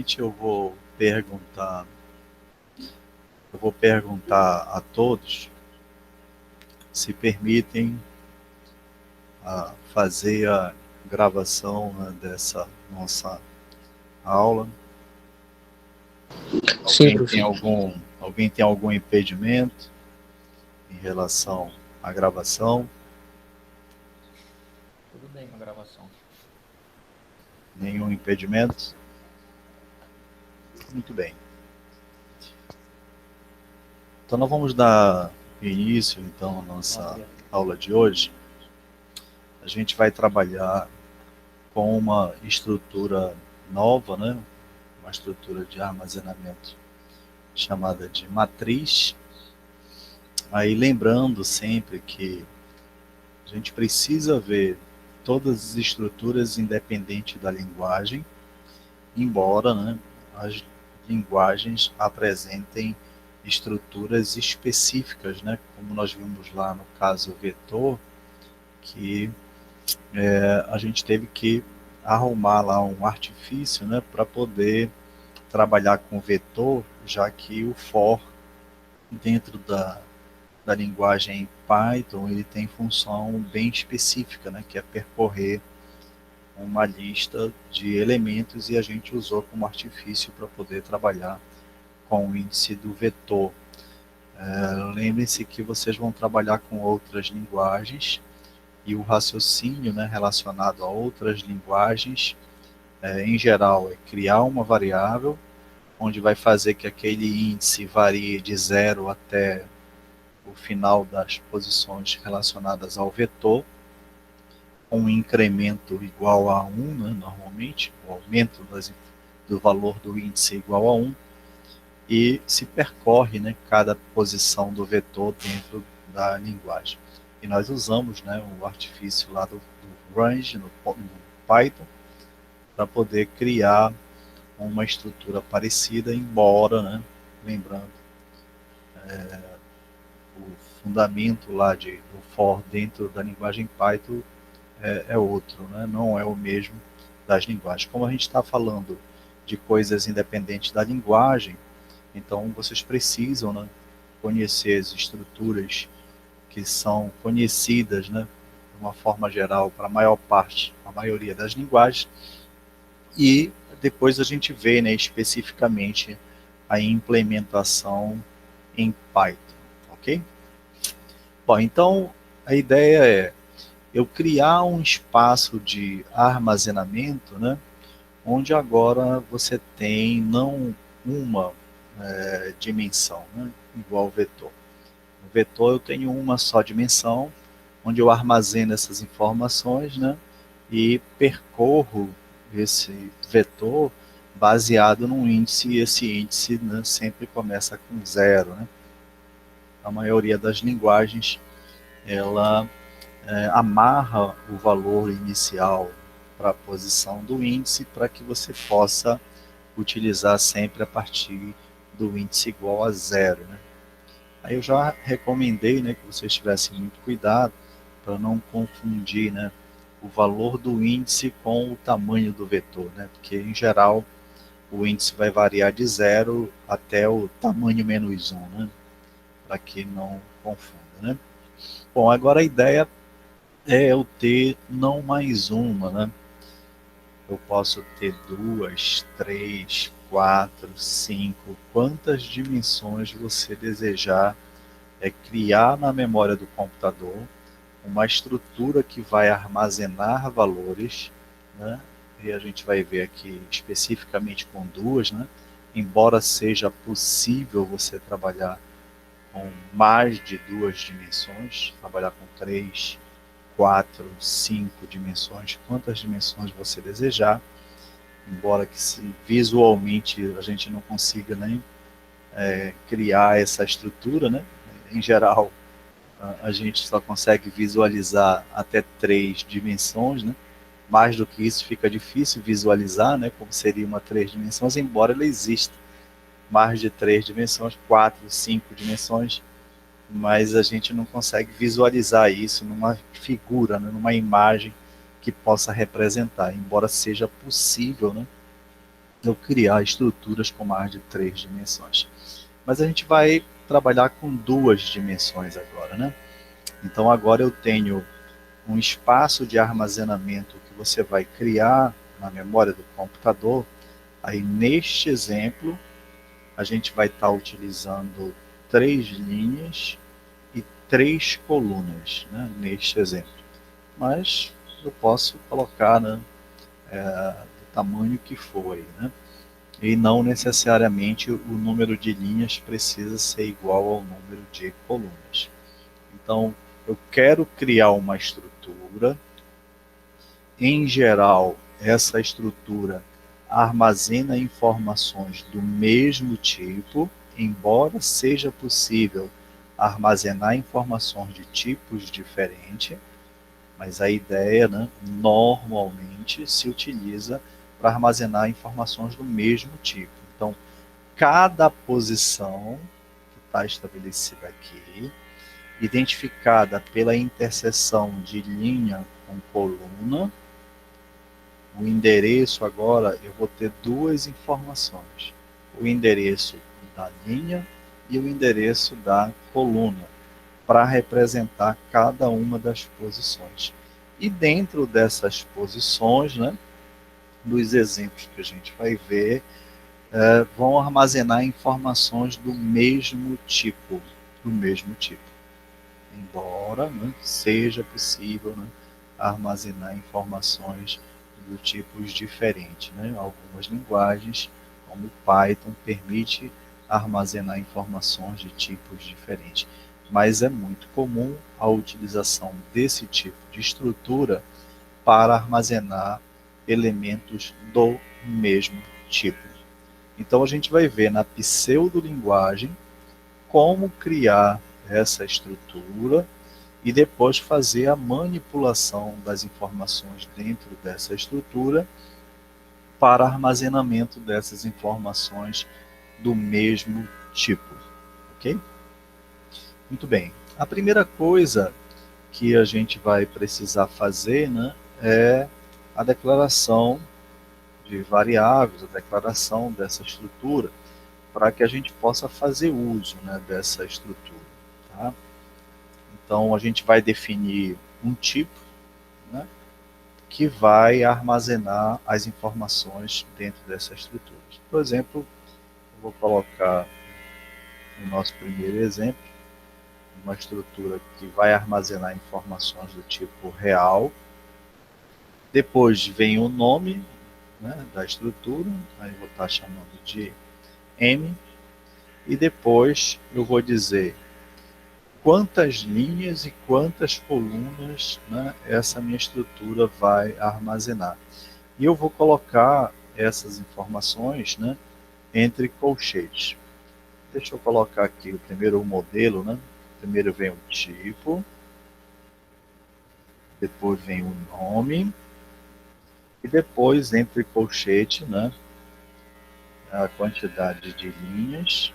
Eu vou perguntar a todos se permitem fazer a gravação, né, dessa nossa aula. Sim, Alguém tem professor. algum impedimento em relação à gravação? Tudo bem com a gravação. Nenhum impedimento? Muito bem. Então nós vamos dar início então à nossa aula de hoje. A gente vai trabalhar com uma estrutura nova, né? Uma estrutura de armazenamento chamada de matriz. Aí lembrando sempre que a gente precisa ver todas as estruturas independente da linguagem, embora, né, as linguagens apresentem estruturas específicas, né, como nós vimos lá no caso vetor, que a gente teve que arrumar lá um artifício, né, para poder trabalhar com vetor, já que o for dentro da linguagem Python ele tem função bem específica, né, que é percorrer uma lista de elementos, e a gente usou como artifício para poder trabalhar com o índice do vetor. Lembrem-se que vocês vão trabalhar com outras linguagens, e o raciocínio, né, relacionado a outras linguagens, em geral, é criar uma variável onde vai fazer que aquele índice varie de 0 até o final das posições relacionadas ao vetor, com um incremento igual a 1, né, normalmente, o aumento do valor do índice igual a 1, e se percorre, né, cada posição do vetor dentro da linguagem. E nós usamos, né, o artifício lá do range no Python para poder criar uma estrutura parecida, embora, né, lembrando, o fundamento lá do for dentro da linguagem Python é outro, né? Não é o mesmo das linguagens. Como a gente está falando de coisas independentes da linguagem, então vocês precisam, né, conhecer as estruturas que são conhecidas, né, de uma forma geral para a maioria das linguagens, e depois a gente vê, né, especificamente a implementação em Python, ok? Bom, então a ideia é eu criar um espaço de armazenamento, né, onde agora você tem não uma dimensão, né, igual ao vetor. No vetor eu tenho uma só dimensão, onde eu armazeno essas informações, né, e percorro esse vetor baseado num índice, e esse índice, né, sempre começa com 0. Né? A maioria das linguagens ela amarra o valor inicial para a posição do índice para que você possa utilizar sempre a partir do índice igual a 0. Né? Aí eu já recomendei, né, que vocês tivessem muito cuidado para não confundir, né, o valor do índice com o tamanho do vetor, né, porque em geral o índice vai variar de 0 até o tamanho menos 1, né, para que não confunda. Né? Bom, agora a ideia é eu ter não mais uma, né? Eu posso ter 2, 3, 4, 5, quantas dimensões você desejar, criar na memória do computador uma estrutura que vai armazenar valores, né? E a gente vai ver aqui especificamente com duas, né? Embora seja possível você trabalhar com mais de duas dimensões, trabalhar com 3, 4, 5 dimensões, quantas dimensões você desejar, embora que visualmente a gente não consiga nem criar essa estrutura, né? Em geral, a gente só consegue visualizar até 3 dimensões, né? Mais do que isso fica difícil visualizar, né? Como seria uma 3 dimensões, embora ela exista mais de 3 dimensões, 4, 5 dimensões, mas a gente não consegue visualizar isso numa figura, né? Numa imagem que possa representar, embora seja possível, né, eu criar estruturas com mais de 3 dimensões. Mas a gente vai trabalhar com 2 dimensões agora, né? Então agora eu tenho um espaço de armazenamento que você vai criar na memória do computador. Aí neste exemplo, a gente vai estar utilizando 3 linhas e 3 colunas, né, neste exemplo. Mas eu posso colocar, né, do tamanho que for aí, né? E não necessariamente o número de linhas precisa ser igual ao número de colunas. Então, eu quero criar uma estrutura. Em geral, essa estrutura armazena informações do mesmo tipo, embora seja possível armazenar informações de tipos diferentes, mas a ideia, né, normalmente se utiliza para armazenar informações do mesmo tipo. Então, cada posição que está estabelecida aqui, identificada pela interseção de linha com coluna, o endereço agora eu vou ter 2 informações: o endereço da linha e o endereço da coluna, para representar cada uma das posições. E dentro dessas posições, né, dos exemplos que a gente vai ver, vão armazenar informações do mesmo tipo, do mesmo tipo. Embora, né, seja possível, né, armazenar informações de tipos diferentes, né? Algumas linguagens, como o Python, permite armazenar informações de tipos diferentes, mas é muito comum a utilização desse tipo de estrutura para armazenar elementos do mesmo tipo. Então a gente vai ver na pseudolinguagem como criar essa estrutura e depois fazer a manipulação das informações dentro dessa estrutura para armazenamento dessas informações do mesmo tipo, ok? Muito bem. A primeira coisa que a gente vai precisar fazer, né, é a declaração de variáveis, a declaração dessa estrutura, para que a gente possa fazer uso, né, dessa estrutura. Tá? Então, a gente vai definir um tipo, né, que vai armazenar as informações dentro dessa estrutura. Por exemplo, eu vou colocar no nosso primeiro exemplo uma estrutura que vai armazenar informações do tipo real. Depois vem o nome, né, da estrutura, aí eu vou estar chamando de M, e depois eu vou dizer quantas linhas e quantas colunas, né, essa minha estrutura vai armazenar. E eu vou colocar essas informações, né, entre colchetes. Deixa eu colocar aqui o primeiro modelo, né? Primeiro vem o tipo, depois vem o nome, e depois, entre colchete, né, a quantidade de linhas,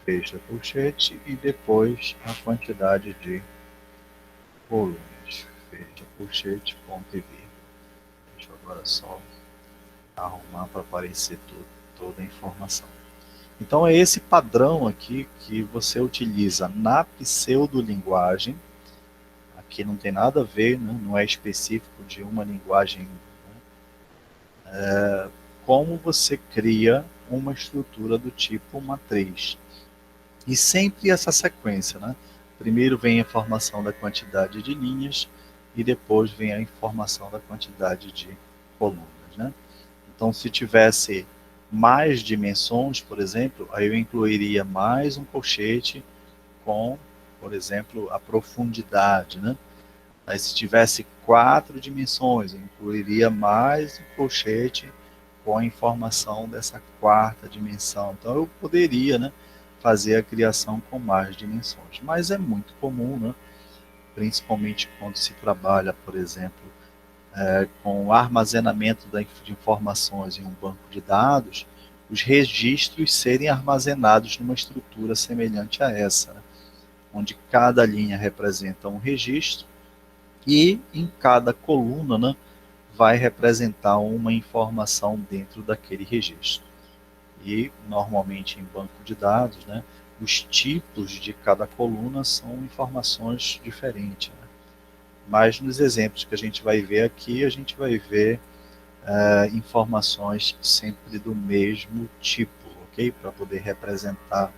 fecha colchete, e depois a quantidade de colunas, fecha colchete, ponto e vírgula. Deixa eu agora só arrumar para aparecer toda a informação. Então é esse padrão aqui que você utiliza na pseudolinguagem. Aqui não tem nada a ver, né? Não é específico de uma linguagem, né? Como você cria uma estrutura do tipo matriz. E sempre essa sequência, né? Primeiro vem a informação da quantidade de linhas e depois vem a informação da quantidade de colunas, né? Então, se tivesse mais dimensões, por exemplo, aí eu incluiria mais um colchete com, por exemplo, a profundidade, né? Aí, se tivesse 4 dimensões, eu incluiria mais um colchete com a informação dessa 4ª dimensão. Então, eu poderia, né, fazer a criação com mais dimensões. Mas é muito comum, né, principalmente quando se trabalha, por exemplo, com o armazenamento de informações em um banco de dados, os registros serem armazenados numa estrutura semelhante a essa, né, onde cada linha representa um registro e em cada coluna, né, vai representar uma informação dentro daquele registro. E, normalmente, em banco de dados, né, os tipos de cada coluna são informações diferentes, né? Mas nos exemplos que a gente vai ver aqui, a gente vai ver informações sempre do mesmo tipo, ok? Para poder representar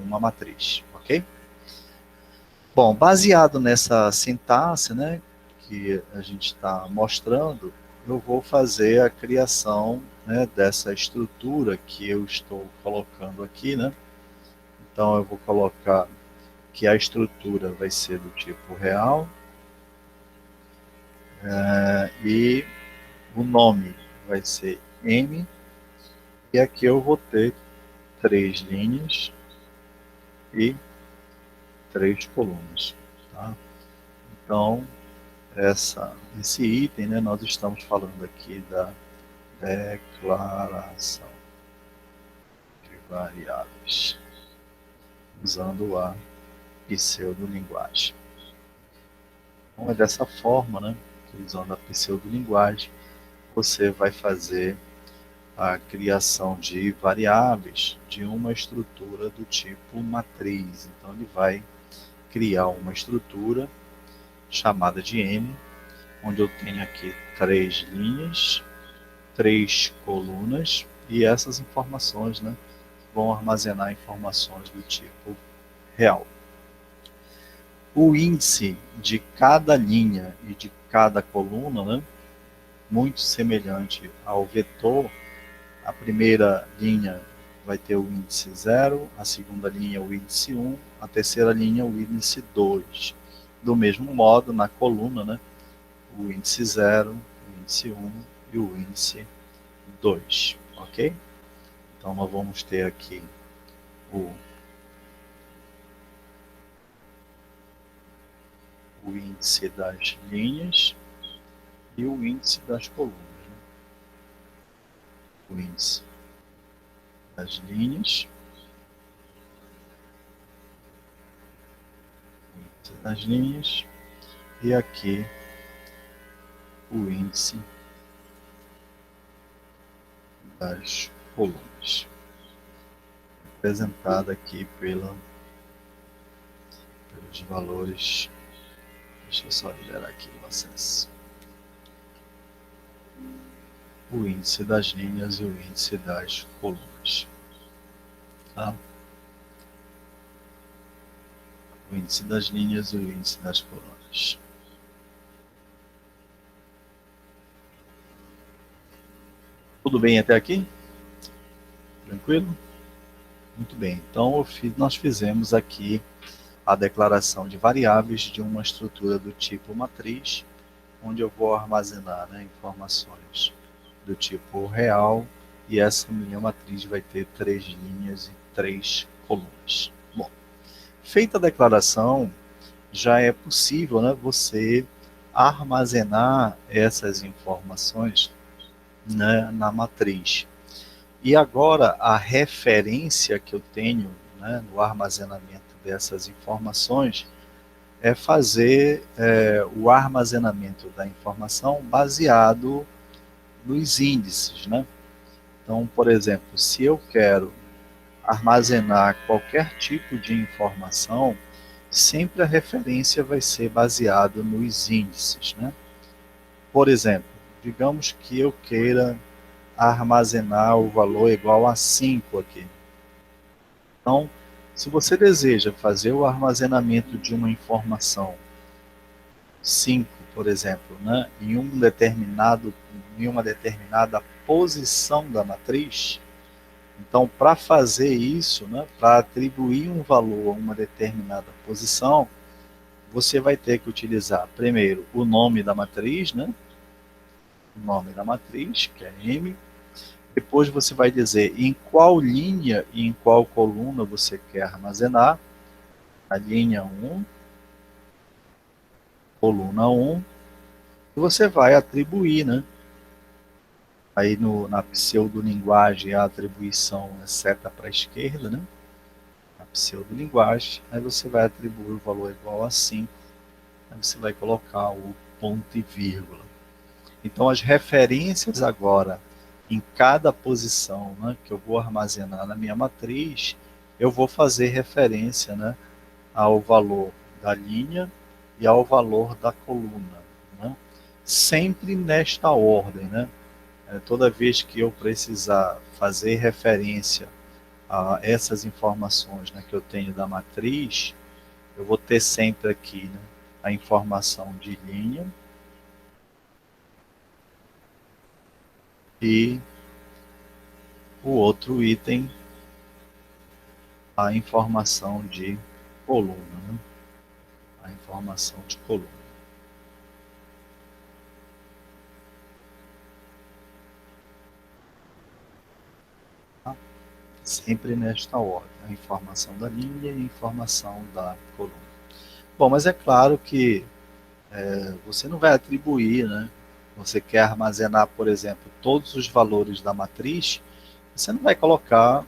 uma matriz, ok? Bom, baseado nessa sintaxe, né, que a gente está mostrando, eu vou fazer a criação, né, dessa estrutura que eu estou colocando aqui, né? Então eu vou colocar que a estrutura vai ser do tipo real, e o nome vai ser M, e aqui eu vou ter 3 linhas e 3 colunas, tá? Então, esse item, né, nós estamos falando aqui da declaração de variáveis, usando a pseudolinguagem. Então, é dessa forma, né, usando a pseudolinguagem, você vai fazer a criação de variáveis de uma estrutura do tipo matriz. Então, ele vai criar uma estrutura chamada de M, onde eu tenho aqui 3 linhas, 3 colunas, e essas informações, né, vão armazenar informações do tipo real. O índice de cada linha e de cada coluna, né, muito semelhante ao vetor, a primeira linha vai ter o índice 0, a segunda linha o índice 1, a terceira linha o índice 2. Do mesmo modo, na coluna, né, o índice 0, o índice 1 e o índice 2, ok? Então, nós vamos ter aqui o índice das linhas e o índice das colunas, né? O índice das linhas, o índice das linhas, e aqui o índice das colunas, representada aqui pelos valores. Deixa eu só liberar aqui o acesso. O índice das linhas e o índice das colunas, tá? O índice das linhas e o índice das colunas. Tudo bem até aqui? Tranquilo? Muito bem. Então, nós fizemos aqui a declaração de variáveis de uma estrutura do tipo matriz, onde eu vou armazenar, né, informações do tipo real, e essa minha matriz vai ter 3 linhas e 3 colunas. Bom, feita a declaração, já é possível, né, você armazenar essas informações, né, na matriz. E agora a referência que eu tenho, né, no armazenamento dessas informações é fazer o armazenamento da informação baseado nos índices, né? Então, por exemplo, se eu quero armazenar qualquer tipo de informação, sempre a referência vai ser baseada nos índices, né? Por exemplo, digamos que eu queira armazenar o valor igual a 5 aqui. Então, se você deseja fazer o armazenamento de uma informação 5, por exemplo, né, em uma determinada posição da matriz, então, para fazer isso, né, para atribuir um valor a uma determinada posição, você vai ter que utilizar primeiro o nome da matriz, né, o nome da matriz, que é M. Depois você vai dizer em qual linha e em qual coluna você quer armazenar. A linha 1, coluna 1, e você vai atribuir, né? Aí na pseudolinguagem a atribuição é seta para a esquerda, né? A pseudolinguagem, aí você vai atribuir o valor igual a 5, aí você vai colocar o ponto e vírgula. Então, as referências agora, em cada posição, né, que eu vou armazenar na minha matriz, eu vou fazer referência, né, ao valor da linha e ao valor da coluna, né? Sempre nesta ordem, né? Toda vez que eu precisar fazer referência a essas informações, né, que eu tenho da matriz, eu vou ter sempre aqui, né, a informação de linha e o outro item, a informação de coluna, né? A informação de coluna. Tá? Sempre nesta ordem, a informação da linha e a informação da coluna. Bom, mas é claro que você não vai atribuir, né? Você quer armazenar, por exemplo, todos os valores da matriz, você não vai colocar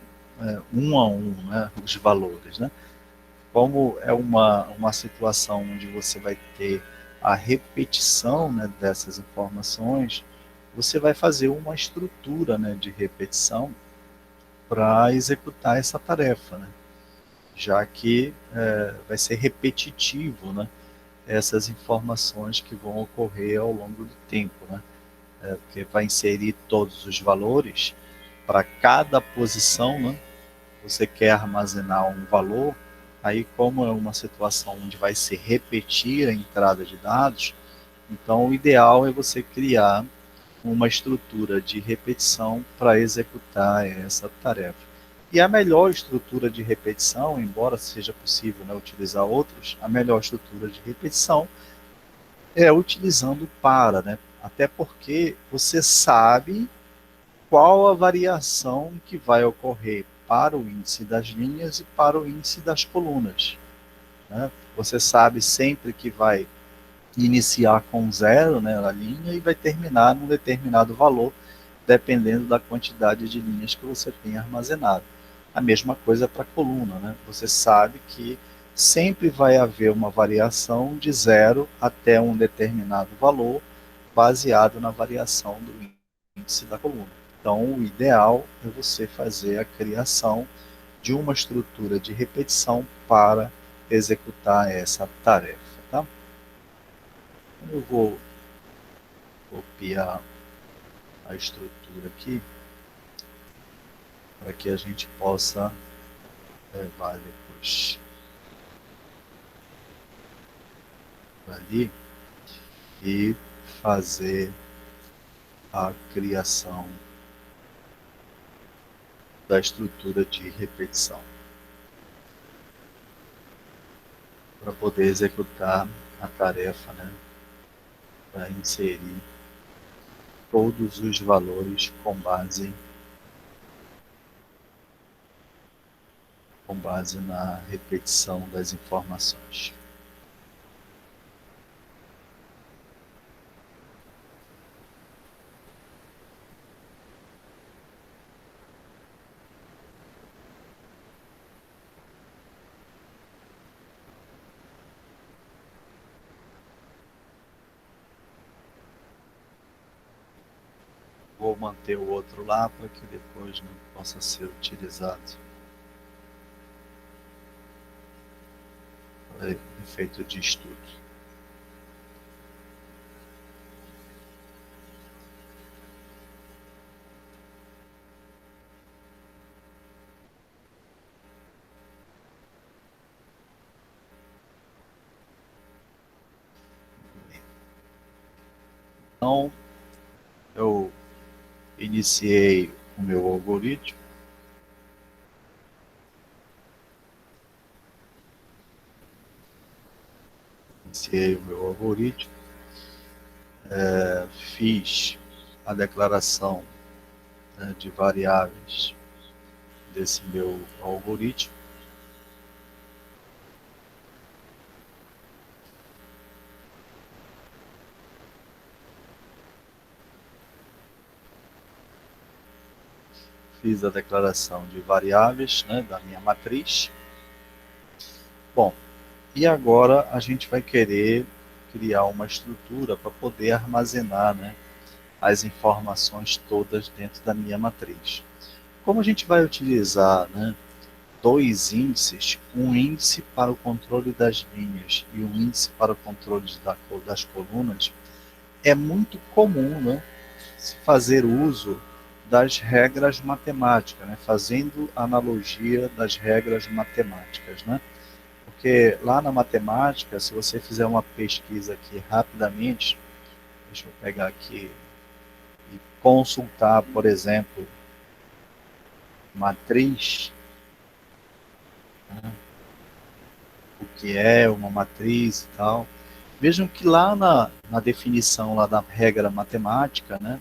um a um, né, os valores, né? Como é uma situação onde você vai ter a repetição, né, dessas informações, você vai fazer uma estrutura, né, de repetição para executar essa tarefa, né? Já que vai ser repetitivo, né, essas informações que vão ocorrer ao longo do tempo, né? Porque vai inserir todos os valores para cada posição, né? Você quer armazenar um valor, aí como é uma situação onde vai se repetir a entrada de dados, então o ideal é você criar uma estrutura de repetição para executar essa tarefa. E a melhor estrutura de repetição, embora seja possível, né, utilizar outros, a melhor estrutura de repetição é utilizando para, né? Até porque você sabe qual a variação que vai ocorrer para o índice das linhas e para o índice das colunas, né? Você sabe sempre que vai iniciar com zero, né, na linha e vai terminar num determinado valor, dependendo da quantidade de linhas que você tem armazenado. A mesma coisa para a coluna, né? Você sabe que sempre vai haver uma variação de zero até um determinado valor, baseado na variação do índice da coluna. Então, o ideal é você fazer a criação de uma estrutura de repetição para executar essa tarefa. Tá? Eu vou copiar a estrutura aqui para que a gente possa levar depois ali e fazer a criação da estrutura de repetição para poder executar a tarefa, né, para inserir todos os valores com base na repetição das informações. Vou manter o outro lá para que depois não possa ser utilizado para efeito de estudo. Então, eu iniciei o meu algoritmo. Iniciei o meu algoritmo, fiz a declaração, né, de variáveis desse meu algoritmo. Fiz a declaração de variáveis, né, da minha matriz. Bom, e agora a gente vai querer criar uma estrutura para poder armazenar, né, as informações todas dentro da minha matriz. Como a gente vai utilizar, né, dois índices, um índice para o controle das linhas e um índice para o controle das colunas, é muito comum, né, se fazer uso das regras matemáticas, né, fazendo analogia das regras matemáticas, né? Porque lá na matemática, se você fizer uma pesquisa aqui rapidamente, deixa eu pegar aqui e consultar, por exemplo, matriz, né, o que é uma matriz e tal. Vejam que lá na definição lá da regra matemática, né,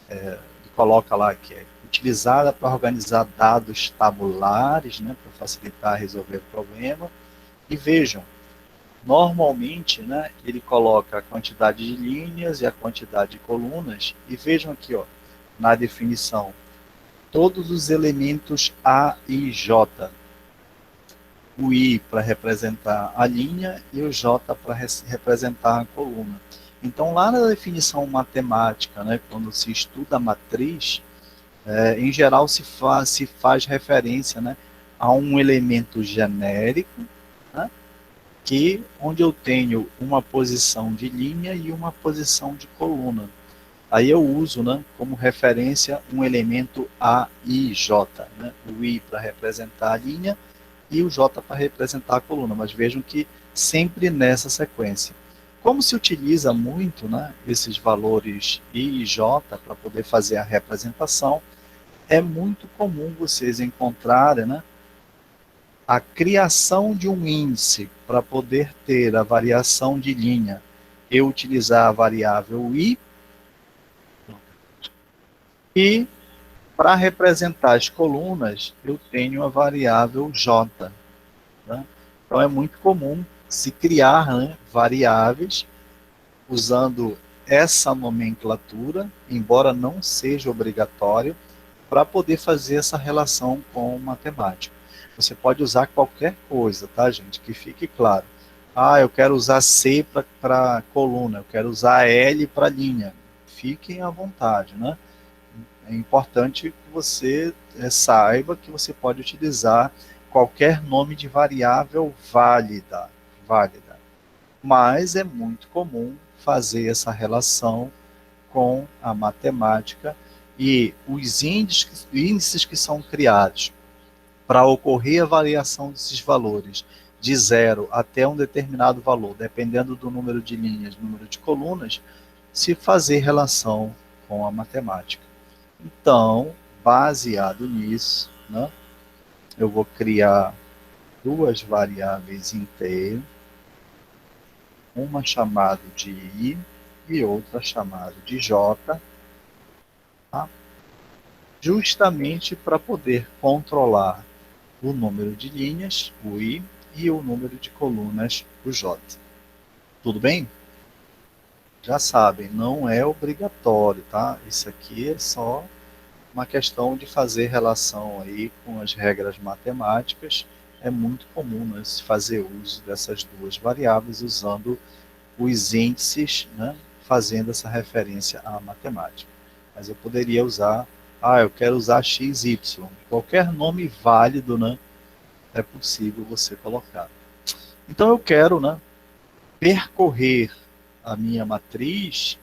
ele coloca lá que é utilizada para organizar dados tabulares, né, para facilitar resolver o problema. E vejam, normalmente, né, ele coloca a quantidade de linhas e a quantidade de colunas. E vejam aqui, ó, na definição, todos os elementos A e J. O I para representar a linha e o J para representar a coluna. Então, lá na definição matemática, né, quando se estuda a matriz, em geral se faz referência, né, a um elemento genérico, né, onde eu tenho uma posição de linha e uma posição de coluna. Aí eu uso, né, como referência um elemento A, I, J. Né, o I para representar a linha e o J para representar a coluna, mas vejam que sempre nessa sequência. Como se utiliza muito, né, esses valores I e J para poder fazer a representação, é muito comum vocês encontrarem, né, a criação de um índice para poder ter a variação de linha. Eu utilizar a variável I e para representar as colunas eu tenho a variável J. Né? Então é muito comum se criar, né, variáveis usando essa nomenclatura, embora não seja obrigatório, para poder fazer essa relação com matemática. Você pode usar qualquer coisa, tá, gente? Que fique claro. Ah, eu quero usar C para coluna, eu quero usar L para linha. Fiquem à vontade, né? É importante que você saiba que você pode utilizar qualquer nome de variável válida. Mas é muito comum fazer essa relação com a matemática e os índices que são criados para ocorrer a variação desses valores de zero até um determinado valor, dependendo do número de linhas, número de colunas, se fazer relação com a matemática. Então, baseado nisso, né, eu vou criar duas variáveis inteiras, uma chamada de I e outra chamada de J, tá? Justamente para poder controlar o número de linhas, o I, e o número de colunas, o J. Tudo bem? Já sabem, não é obrigatório, tá? Isso aqui é só uma questão de fazer relação aí com as regras matemáticas. É muito comum, né, se fazer uso dessas duas variáveis usando os índices, né, fazendo essa referência à matemática. Mas eu poderia usar, eu quero usar x, y. Qualquer nome válido, né, é possível você colocar. Então eu quero, né, percorrer a minha matriz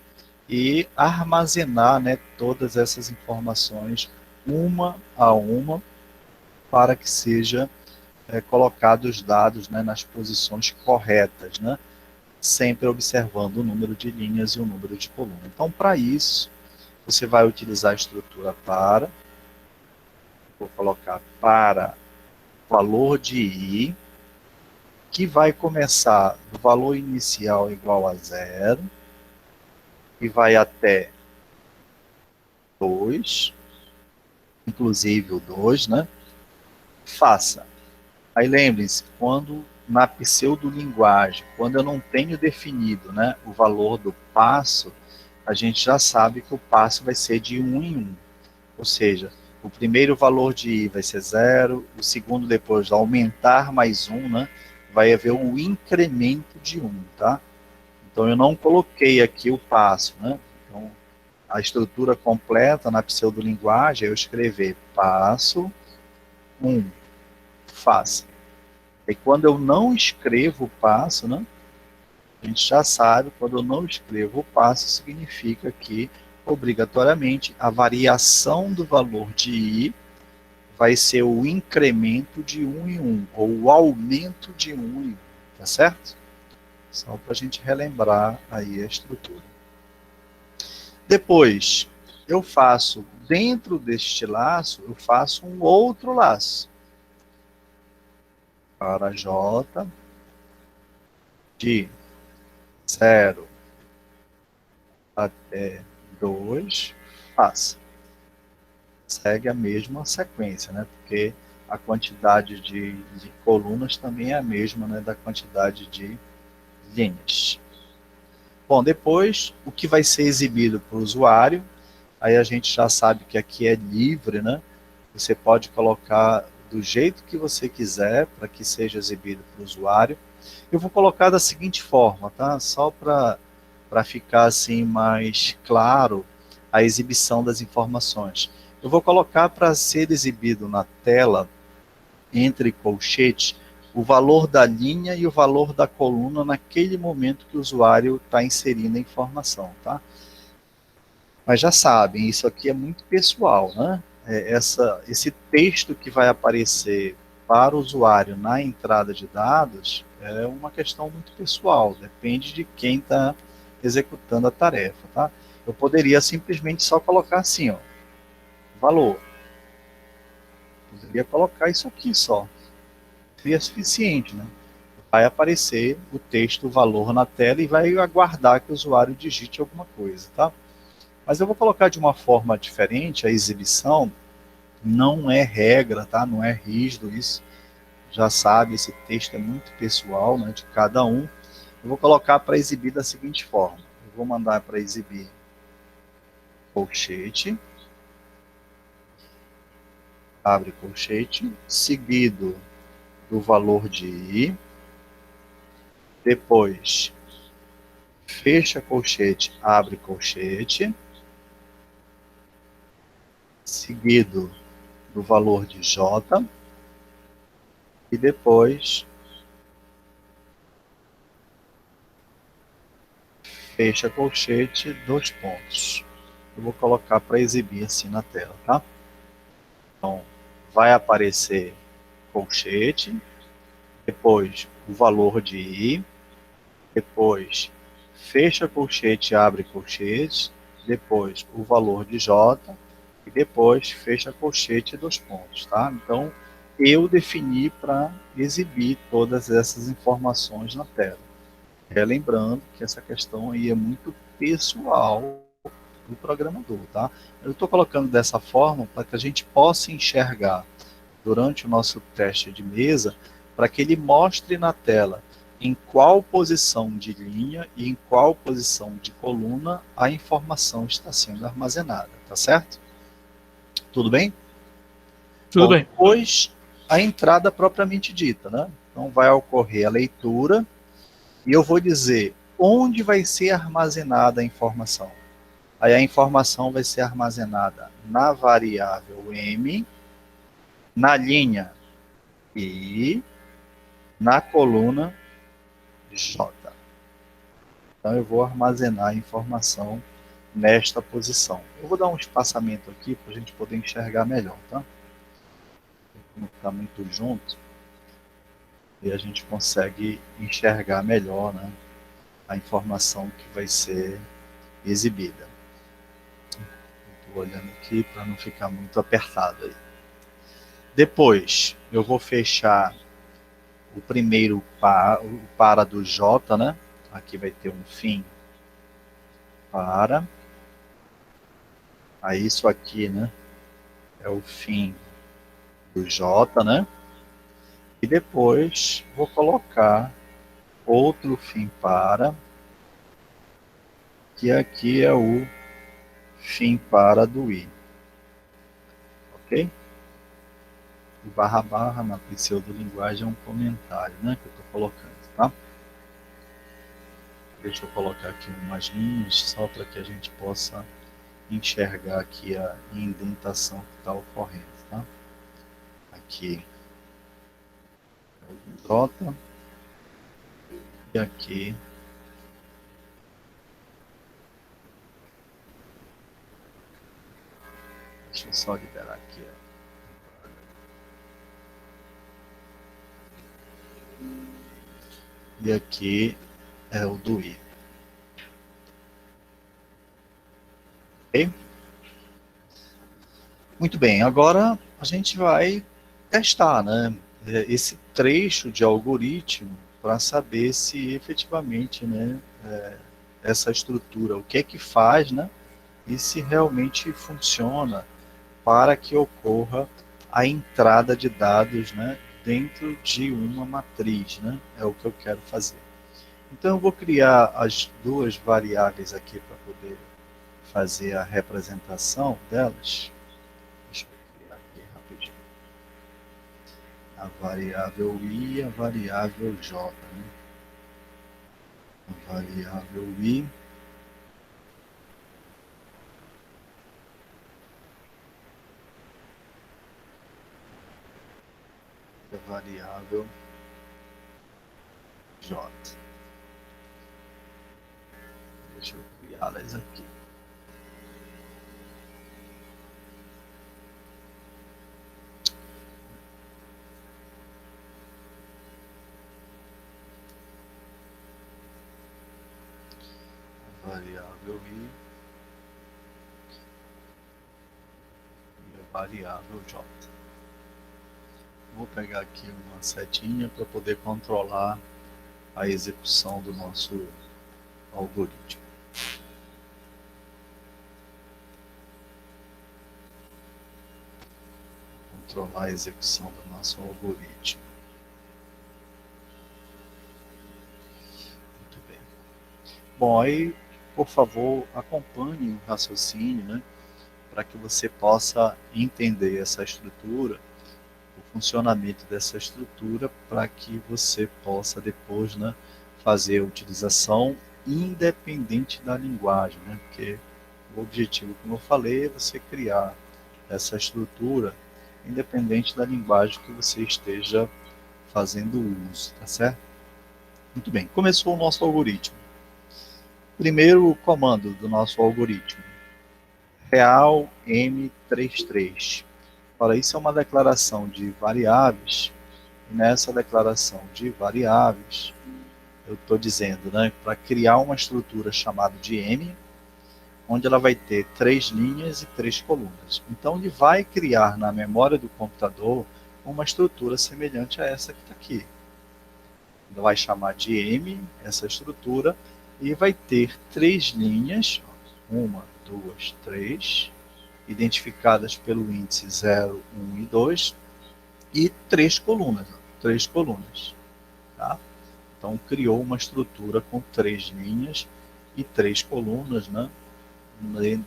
e armazenar, né, todas essas informações uma a uma para que seja colocado os dados, né, nas posições corretas, né, sempre observando o número de linhas e o número de colunas. Então, para isso, você vai utilizar a estrutura para, vou colocar para valor de I, que vai começar do valor inicial igual a 0, e vai até 2, inclusive o 2, né? Faça. Aí lembrem-se, quando na pseudolinguagem, quando eu não tenho definido, né, o valor do passo, a gente já sabe que o passo vai ser de 1 em 1. Ou seja, o primeiro valor de I vai ser 0, o segundo depois de aumentar mais 1, né, vai haver um incremento de 1, tá? Então eu não coloquei aqui o passo, né? Então, a estrutura completa na pseudolinguagem é eu escrever passo 1, faça. E quando eu não escrevo o passo, né, a gente já sabe, quando eu não escrevo o passo, significa que, obrigatoriamente, a variação do valor de I vai ser o incremento de 1 em 1, ou o aumento de 1 em 1, tá certo? Só para a gente relembrar aí a estrutura. Depois, eu faço, dentro deste laço, eu faço um outro laço. Para J de 0 até 2, faça. Segue a mesma sequência, né? Porque a quantidade de colunas também é a mesma, né, da quantidade de linhas. Bom, depois, o que vai ser exibido para o usuário, aí a gente já sabe que aqui é livre, né? Você pode colocar do jeito que você quiser para que seja exibido para o usuário. Eu vou colocar da seguinte forma, tá? Só para ficar assim mais claro a exibição das informações. Eu vou colocar para ser exibido na tela, entre colchetes, o valor da linha e o valor da coluna naquele momento que o usuário está inserindo a informação, tá? Mas já sabem, isso aqui é muito pessoal, né? Esse texto que vai aparecer para o usuário na entrada de dados é uma questão muito pessoal, depende de quem está executando a tarefa, tá? Eu poderia simplesmente só colocar assim, ó, valor. Poderia colocar isso aqui só. Seria suficiente, né? Vai aparecer o texto, o valor na tela e vai aguardar que o usuário digite alguma coisa, tá? Mas eu vou colocar de uma forma diferente a exibição, não é regra, tá? Não é rígido isso. Já sabe, esse texto é muito pessoal, né, de cada um. Eu vou colocar para exibir da seguinte forma. Eu vou mandar para exibir colchete, abre colchete, seguido do valor de I, depois fecha colchete, abre colchete, seguido do valor de J, e depois fecha colchete, 2 pontos. Eu vou colocar para exibir assim na tela, tá? Então, vai aparecer colchete, depois o valor de I, depois fecha colchete, abre colchete, depois o valor de J, e depois fecha colchete, 2 pontos, tá? Então, eu defini para exibir todas essas informações na tela. Lembrando que essa questão aí é muito pessoal do programador, tá? Eu estou colocando dessa forma para que a gente possa enxergar durante o nosso teste de mesa, para que ele mostre na tela em qual posição de linha e em qual posição de coluna a informação está sendo armazenada, tá certo? Tudo bem? Tudo Bom, bem. depois a entrada propriamente dita, né? Então vai ocorrer a leitura e eu vou dizer onde vai ser armazenada a informação. Aí a informação vai ser armazenada na variável M, na linha I, na coluna J. Então eu vou armazenar a informação nesta posição. Eu vou dar um espaçamento aqui para a gente poder enxergar melhor, tá? Não está muito junto e a gente consegue enxergar melhor, né, a informação que vai ser exibida. Estou olhando aqui para não ficar muito apertado aí. Depois eu vou fechar o primeiro o para do J, né? Aqui vai ter um fim para. Aí isso aqui, né, é o fim do J, né? E depois vou colocar outro fim para, que aqui é o fim para do I. Ok? O barra barra na pseudolinguagem é um comentário, né, que eu estou colocando, tá? Deixa eu colocar aqui umas linhas só para que a gente possa enxergar aqui a indentação que está ocorrendo, tá? Aqui é o J e aqui deixa eu só liberar aqui. E aqui é o do I. Ok? Muito bem, agora a gente vai testar, né, esse trecho de algoritmo para saber se efetivamente, né, essa estrutura, o que é que faz, né, e se realmente funciona para que ocorra a entrada de dados, né, dentro de uma matriz, né, é o que eu quero fazer. Então eu vou criar as duas variáveis aqui para poder fazer a representação delas. Deixa eu criar aqui rapidinho. A variável I e a variável J. Né? A variável I e a variável J. Deixa eu criá-las aqui. A variável I e a variável J. Vou pegar aqui uma setinha para poder controlar a execução do nosso algoritmo. Controlar a execução do nosso algoritmo. Muito bem. Bom, aí, por favor, acompanhe o raciocínio, né, para que você possa entender essa estrutura, o funcionamento dessa estrutura, para que você possa depois, né, fazer a utilização independente da linguagem, né, porque o objetivo, como eu falei, é você criar essa estrutura independente da linguagem que você esteja fazendo uso, tá certo? Muito bem, começou o nosso algoritmo. Primeiro comando do nosso algoritmo, real M33. Ora, isso é uma declaração de variáveis, e nessa declaração de variáveis, eu estou dizendo, né, para criar uma estrutura chamada de M, onde ela vai ter 3 linhas e 3 colunas. Então, ele vai criar na memória do computador uma estrutura semelhante a essa que está aqui. Ele vai chamar de M essa estrutura e vai ter 3 linhas, 1, 2, 3, identificadas pelo índice 0, 1 e 2, e 3 colunas. 3 colunas. Tá? Então, criou uma estrutura com 3 linhas e 3 colunas, né,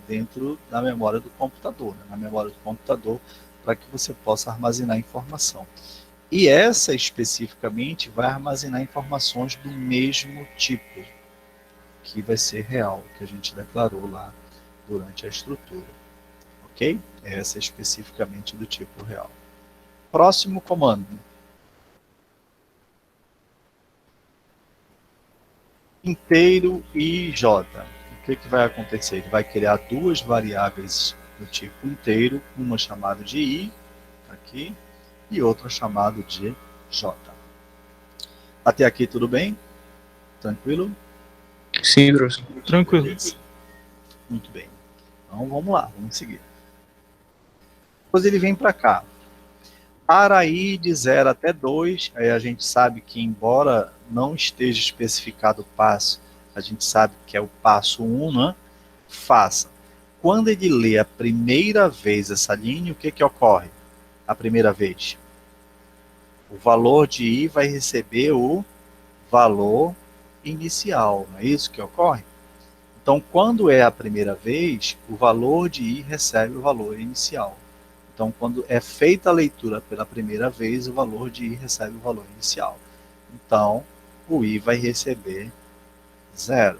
dentro da memória do computador, né, na memória do computador, para que você possa armazenar informação. E essa especificamente vai armazenar informações do mesmo tipo, que vai ser real, que a gente declarou lá durante a estrutura. Ok? Essa especificamente do tipo real. Próximo comando. Inteiro e j. O que vai acontecer? Ele vai criar duas variáveis do tipo inteiro, uma chamada de i, aqui, e outra chamada de j. Até aqui tudo bem? Tranquilo? Sim, professor. Tranquilo. Beleza. Muito bem. Então vamos lá, vamos seguir. Depois ele vem para cá. Para i de 0 até 2, aí a gente sabe que, embora não esteja especificado o passo, a gente sabe que é o passo 1, né? Faça. Quando ele lê a primeira vez essa linha, o que ocorre? A primeira vez, o valor de i vai receber o valor inicial, não é isso que ocorre? Então, quando é a primeira vez, o valor de i recebe o valor inicial. Então, quando é feita a leitura pela primeira vez, o valor de i recebe o valor inicial. Então, o i vai receber 0.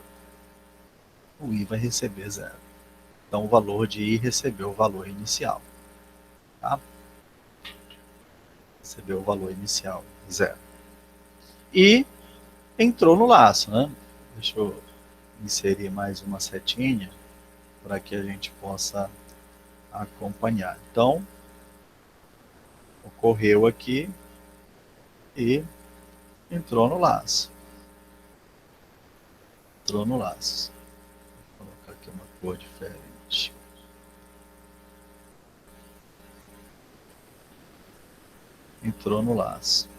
O i vai receber 0. Então, o valor de I recebeu o valor inicial. Tá? Recebeu o valor inicial, 0. E entrou no laço, né? Deixa eu inserir mais uma setinha para que a gente possa acompanhar. Então, ocorreu aqui e entrou no laço. Entrou no laço. Vou colocar aqui uma cor diferente. Entrou no laço.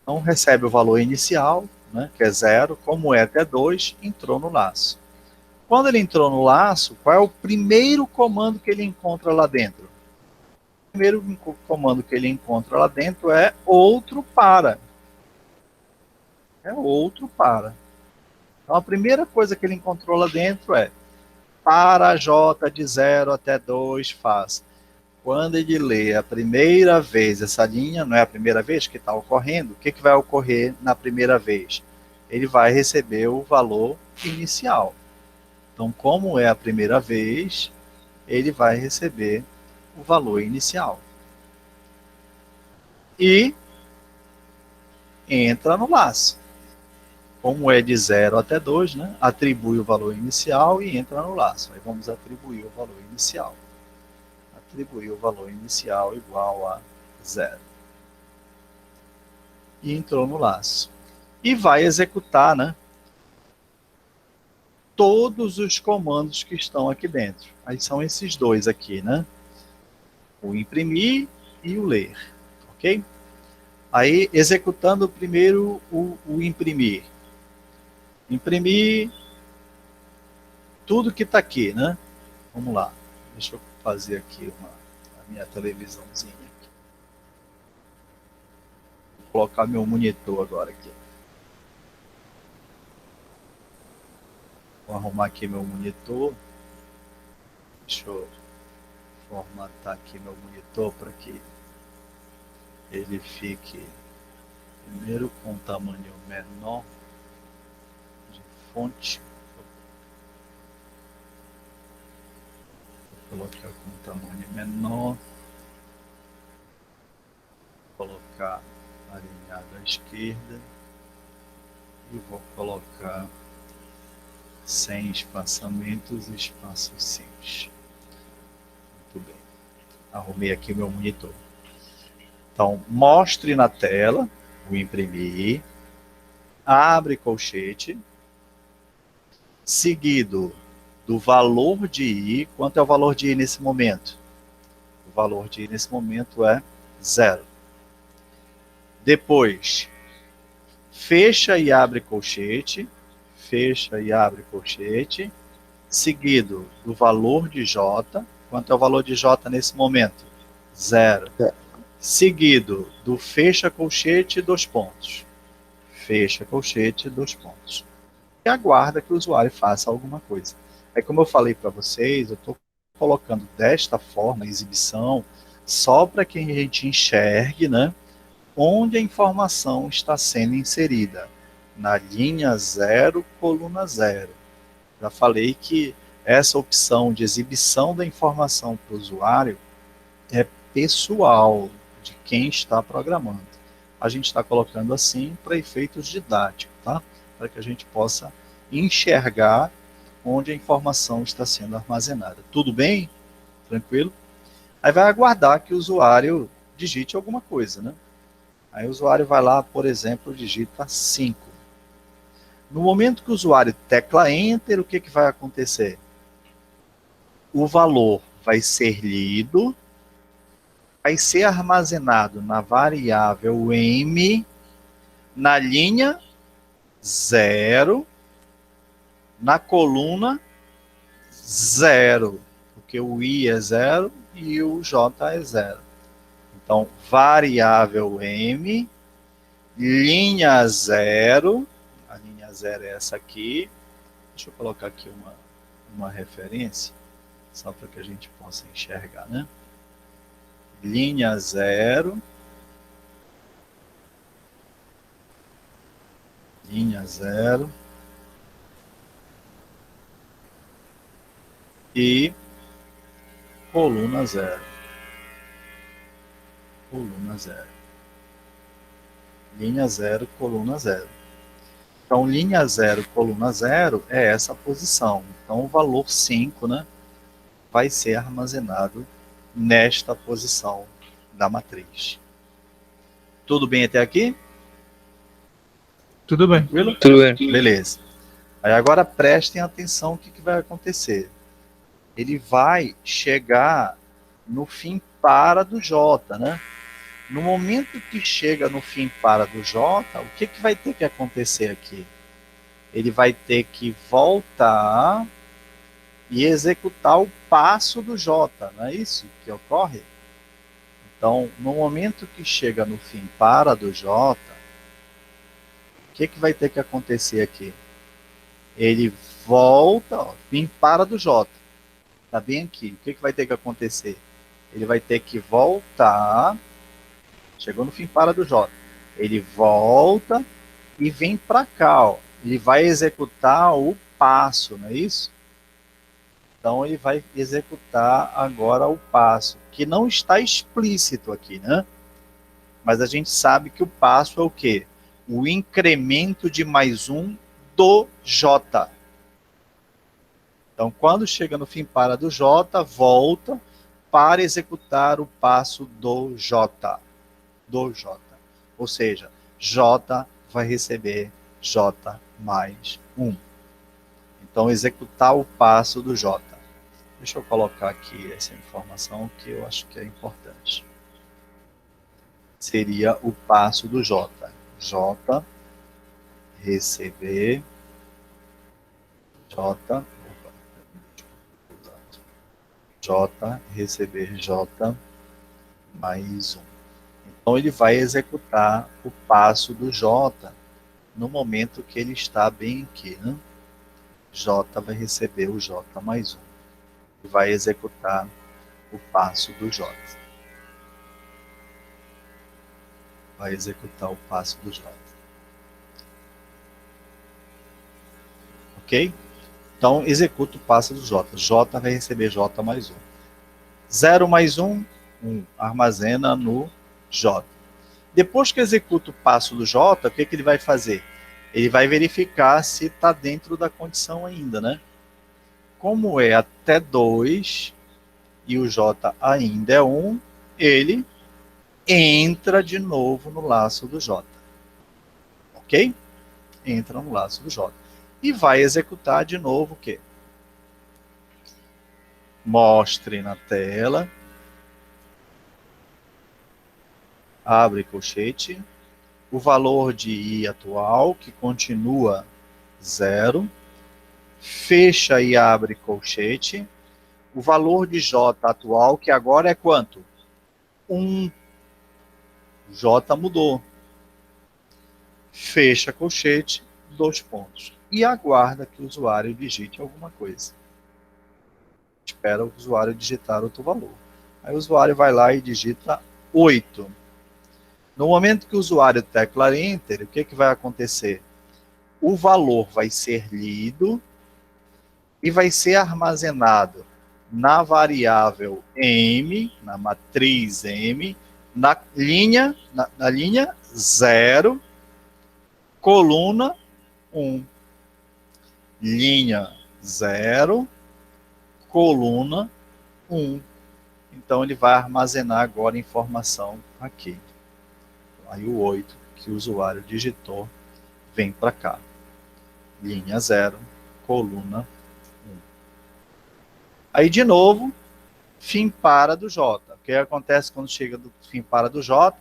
Então, recebe o valor inicial, né, que é 0, como é até 2, entrou no laço. Quando ele entrou no laço, qual é o primeiro comando que ele encontra lá dentro? O primeiro comando que ele encontra lá dentro é outro para. É outro para. Então, a primeira coisa que ele encontrou lá dentro é para J de 0 até 2 faz. Quando ele lê a primeira vez essa linha, não é a primeira vez que está ocorrendo, o que, que vai ocorrer na primeira vez? Ele vai receber o valor inicial. Então, como é a primeira vez, ele vai receber o valor inicial. E entra no laço. Como é de 0 até 2, né, atribui o valor inicial e entra no laço. Aí vamos atribuir o valor inicial. Atribuir o valor inicial igual a 0. E entrou no laço. E vai executar, né, todos os comandos que estão aqui dentro. Aí são esses dois aqui, né? O imprimir e o ler, ok? Aí, executando primeiro o imprimir. Imprimir tudo que está aqui, né? Vamos lá. Deixa eu fazer aqui a minha televisãozinha. Vou colocar meu monitor agora aqui. Vou arrumar aqui meu monitor. Deixa eu formatar aqui meu monitor para que ele fique primeiro com um tamanho menor de fonte. Vou colocar com um tamanho menor. Vou colocar alinhado à esquerda. E vou colocar sem espaçamentos e espaços simples. Muito bem. Arrumei aqui meu monitor. Então, mostre na tela o imprimir, abre colchete, seguido do valor de I. Quanto é o valor de I nesse momento? O valor de I nesse momento é 0. Depois, fecha e abre colchete, fecha e abre colchete, seguido do valor de J. Quanto é o valor de J nesse momento? 0. Seguido do fecha colchete, 2 pontos. Fecha colchete, 2 pontos. E aguarda que o usuário faça alguma coisa. Aí, como eu falei para vocês, eu estou colocando desta forma a exibição só para que a gente enxergue, né, onde a informação está sendo inserida. Na linha 0, coluna 0. Já falei que essa opção de exibição da informação para o usuário é pessoal de quem está programando. A gente está colocando assim para efeitos didáticos, tá? Para que a gente possa enxergar onde a informação está sendo armazenada. Tudo bem? Tranquilo? Aí vai aguardar que o usuário digite alguma coisa, né? Aí o usuário vai lá, por exemplo, digita 5. No momento que o usuário tecla Enter, o que, que vai acontecer? O valor vai ser lido, vai ser armazenado na variável M, na linha 0, na coluna 0, porque o I é 0 e o J é 0. Então, variável M, linha 0, a linha 0 é essa aqui. Deixa eu colocar aqui uma referência, só para que a gente possa enxergar, né? Linha 0, linha 0, e coluna 0. Coluna 0. Linha 0, coluna 0. Então, linha 0, coluna 0 é essa posição. Então, o valor 5, né, vai ser armazenado nesta posição da matriz. Tudo bem até aqui? Tudo bem. Tranquilo? Tudo bem. Beleza. Aí agora prestem atenção o que vai acontecer. Ele vai chegar no fim para do J, né? No momento que chega no fim para do J, o que vai ter que acontecer aqui? Ele vai ter que voltar e executar o passo do J, não é isso que ocorre? Então, no momento que chega no fim para do J, o que vai ter que acontecer aqui? Ele volta, ó, fim para do J. Está bem aqui. O que vai ter que acontecer? Ele vai ter que voltar, chegou no fim para do J. Ele volta e vem para cá, ó. Ele vai executar o passo, não é isso? Então ele vai executar agora o passo, que não está explícito aqui, né? Mas a gente sabe que o passo é o quê? O incremento de mais um do J. Então, quando chega no fim para do J, volta para executar o passo do J. Do J. Ou seja, J vai receber J mais 1. Então, executar o passo do J. Deixa eu colocar aqui essa informação que eu acho que é importante. Seria o passo do J. J receber J. J receber J mais 1. Então, ele vai executar o passo do J no momento que ele está bem aqui, né? J vai receber o J mais 1. E vai executar o passo do J. Vai executar o passo do J. Ok? Então, executa o passo do J. J vai receber J mais 1. 0 mais 1, 1. Armazena no J. Depois que executa o passo do J, o que ele vai fazer? Ele vai verificar se está dentro da condição ainda, né? Como é até 2 e o J ainda é 1, ele entra de novo no laço do J. Ok? Entra no laço do J. E vai executar de novo o quê? Mostre na tela. Abre colchete. O valor de I atual, que continua 0. Fecha e abre colchete. O valor de J atual, que agora é quanto? 1. J mudou. Fecha colchete, 2 pontos. E aguarda que o usuário digite alguma coisa. Espera o usuário digitar outro valor. Aí o usuário vai lá e digita 8. No momento que o usuário tecla Enter, o que vai acontecer? O valor vai ser lido e vai ser armazenado na variável M, na matriz M, na linha 0, coluna 1. Linha 0, coluna 1. Então, ele vai armazenar agora a informação aqui. Aí o 8 que o usuário digitou vem para cá. Linha 0, coluna 1. Aí, de novo, fim para do J. O que acontece quando chega do fim para do J?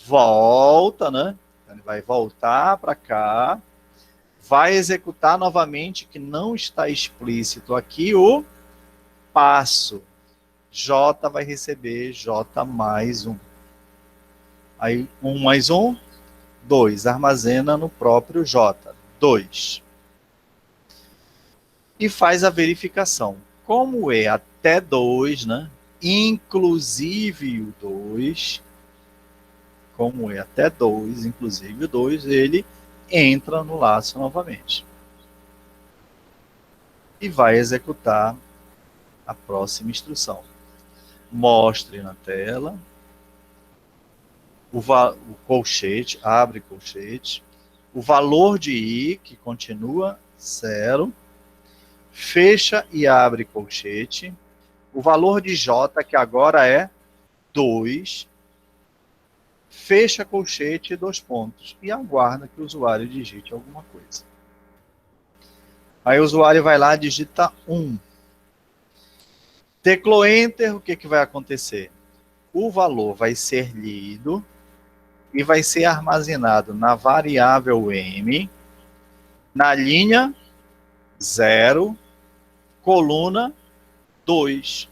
Volta, né? Então, ele vai voltar para cá, vai executar novamente, que não está explícito aqui, o passo. J vai receber J mais 1. Aí, 1 mais 1, 2. Armazena no próprio J. 2. E faz a verificação. Como é até 2, né? Inclusive o 2, como é até 2, inclusive o 2, ele entra no laço novamente. E vai executar a próxima instrução. Mostre na tela o colchete, abre colchete, o valor de I, que continua 0, fecha e abre colchete, o valor de J, que agora é 2, fecha colchete e 2 pontos, e aguarda que o usuário digite alguma coisa. Aí o usuário vai lá e digita 1. Teclou Enter, o que vai acontecer? O valor vai ser lido e vai ser armazenado na variável M, na linha 0, coluna 2.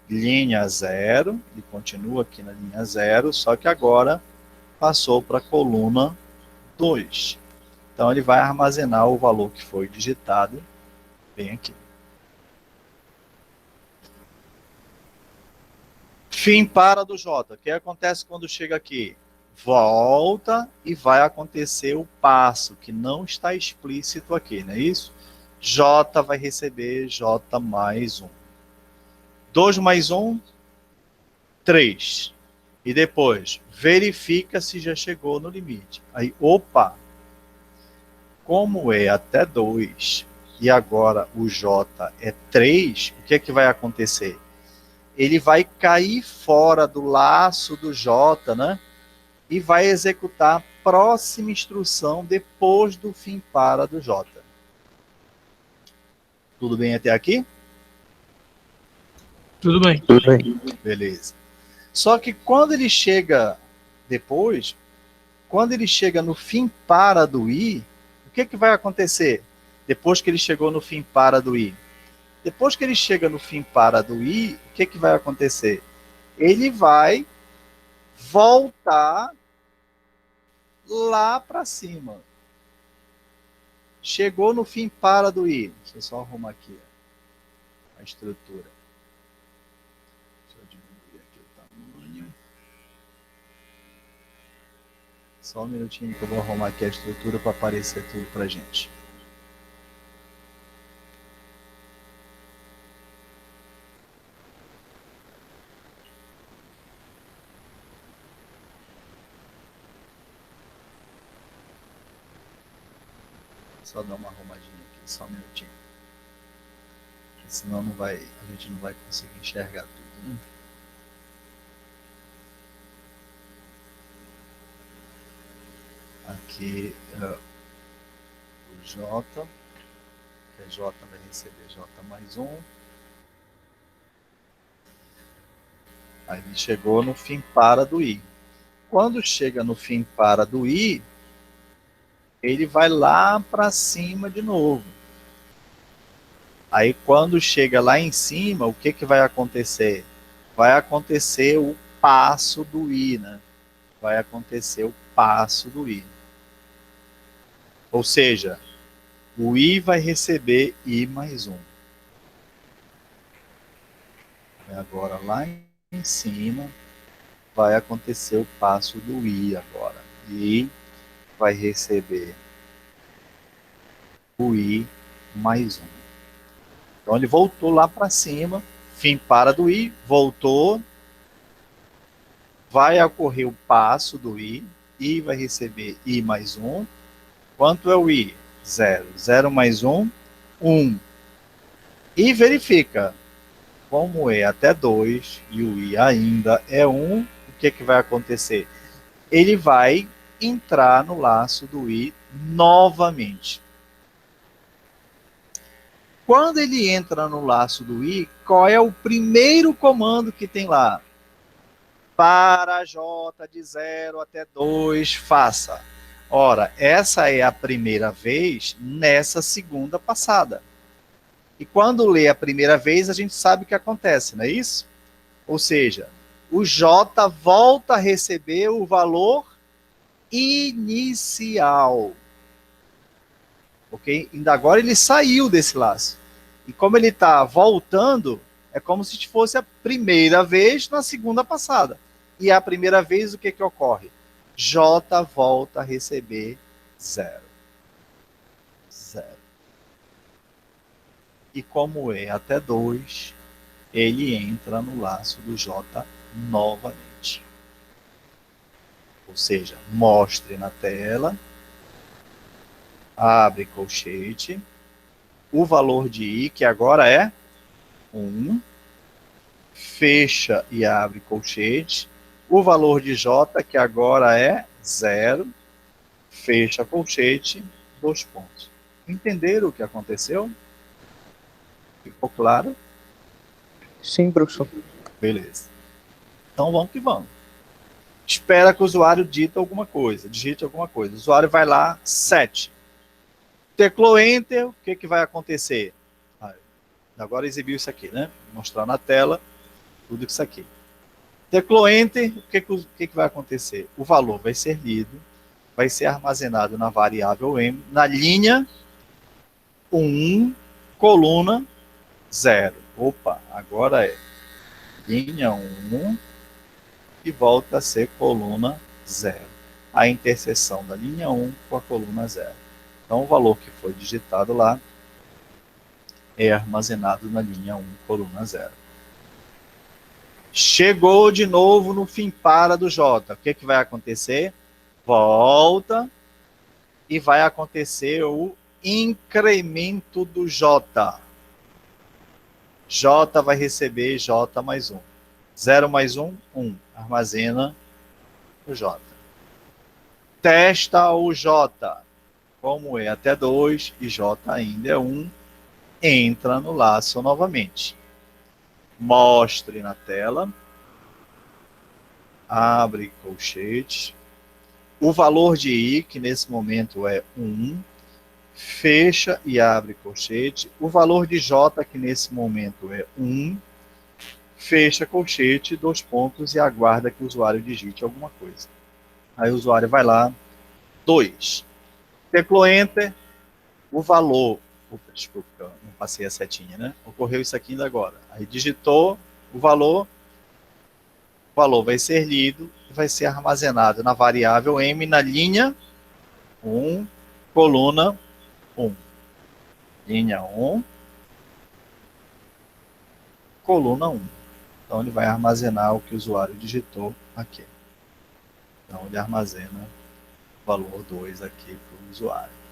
Linha 0, ele continua aqui na linha 0, só que agora passou para a coluna 2. Então ele vai armazenar o valor que foi digitado bem aqui. Fim para do J. O que acontece quando chega aqui? Volta e vai acontecer o passo, que não está explícito aqui, não é isso? J vai receber J mais 1. 2 mais 1, 3. E depois, verifica se já chegou no limite. Aí, opa! Como é até 2 e agora o J é 3, o que é que vai acontecer? Ele vai cair fora do laço do J, né? E vai executar a próxima instrução depois do fim para do J. Tudo bem até aqui? Tudo bem. Tudo bem. Beleza. Só que quando ele chega depois, quando ele chega no fim para do I, o que vai acontecer depois que ele chegou no fim para do I? Depois que ele chega no fim para do I, o que vai acontecer? Ele vai voltar lá para cima. Chegou no fim para do I. Deixa eu só arrumar aqui a estrutura. Deixa eu diminuir aqui o tamanho. Só um minutinho que eu vou arrumar aqui a estrutura para aparecer tudo para a gente. Só dar uma arrumadinha aqui, só um minutinho. Porque senão não vai, a gente não vai conseguir enxergar tudo, né? Aqui o J, que J vai receber J mais 1. Aí ele chegou no fim para do I. Quando chega no fim para do I, ele vai lá para cima de novo. Aí quando chega lá em cima, o que vai acontecer? Vai acontecer o passo do I, né? Vai acontecer o passo do I. Ou seja, o I vai receber I mais 1. Agora lá em cima vai acontecer o passo do I agora. I vai receber o I mais 1. Então ele voltou lá para cima, fim para do I, voltou, vai ocorrer o passo do I vai receber I mais 1. Quanto é o I? 0. 0 mais 1, 1. E verifica, como é até 2 e o I ainda é 1, o que vai acontecer? Ele vai entrar no laço do I novamente. Quando ele entra no laço do I, qual é o primeiro comando que tem lá? Para J de 0 até 2, faça. Ora, essa é a primeira vez nessa segunda passada. E quando lê a primeira vez, a gente sabe o que acontece, não é isso? Ou seja, o J volta a receber o valor inicial. Ok? Ainda agora ele saiu desse laço. E como ele está voltando, é como se fosse a primeira vez na segunda passada. E a primeira vez, o que ocorre? J volta a receber 0. 0. E como é até 2, ele entra no laço do J novamente. Ou seja, mostre na tela, abre colchete, o valor de I, que agora é 1, fecha e abre colchete, o valor de J, que agora é 0, fecha colchete, 2 pontos. Entenderam o que aconteceu? Ficou claro? Sim, professor. Beleza. Então vamos que vamos. Espera que o usuário digite alguma coisa. O usuário vai lá, 7. Teclou Enter, o que vai acontecer? Agora exibiu isso aqui, né? Mostrar na tela tudo isso aqui. Teclou Enter, o que vai acontecer? O valor vai ser lido, vai ser armazenado na variável M, na linha 1, coluna 0. Opa, agora é linha 1 e volta a ser coluna 0. A interseção da linha 1 com a coluna 0. Então, o valor que foi digitado lá é armazenado na linha 1, coluna 0. Chegou de novo no fim para do J. O que vai acontecer? Volta e vai acontecer o incremento do J. J vai receber J mais 1. 0 mais 1, 1. Armazena o J. Testa o J. Como é até 2 e J ainda é 1, entra no laço novamente. Mostre na tela. Abre colchete. O valor de I, que nesse momento é 1, fecha e abre colchete. O valor de J, que nesse momento é 1, fecha colchete, 2 pontos e aguarda que o usuário digite alguma coisa. Aí o usuário vai lá, 2. Teclou Enter, o valor... Opa, desculpa, não passei a setinha, né? Ocorreu isso aqui ainda agora. Aí digitou o valor vai ser lido e vai ser armazenado na variável M na linha 1, coluna 1. Linha 1, coluna 1. Então, ele vai armazenar o que o usuário digitou aqui. Então, ele armazena o valor 2 aqui para o usuário.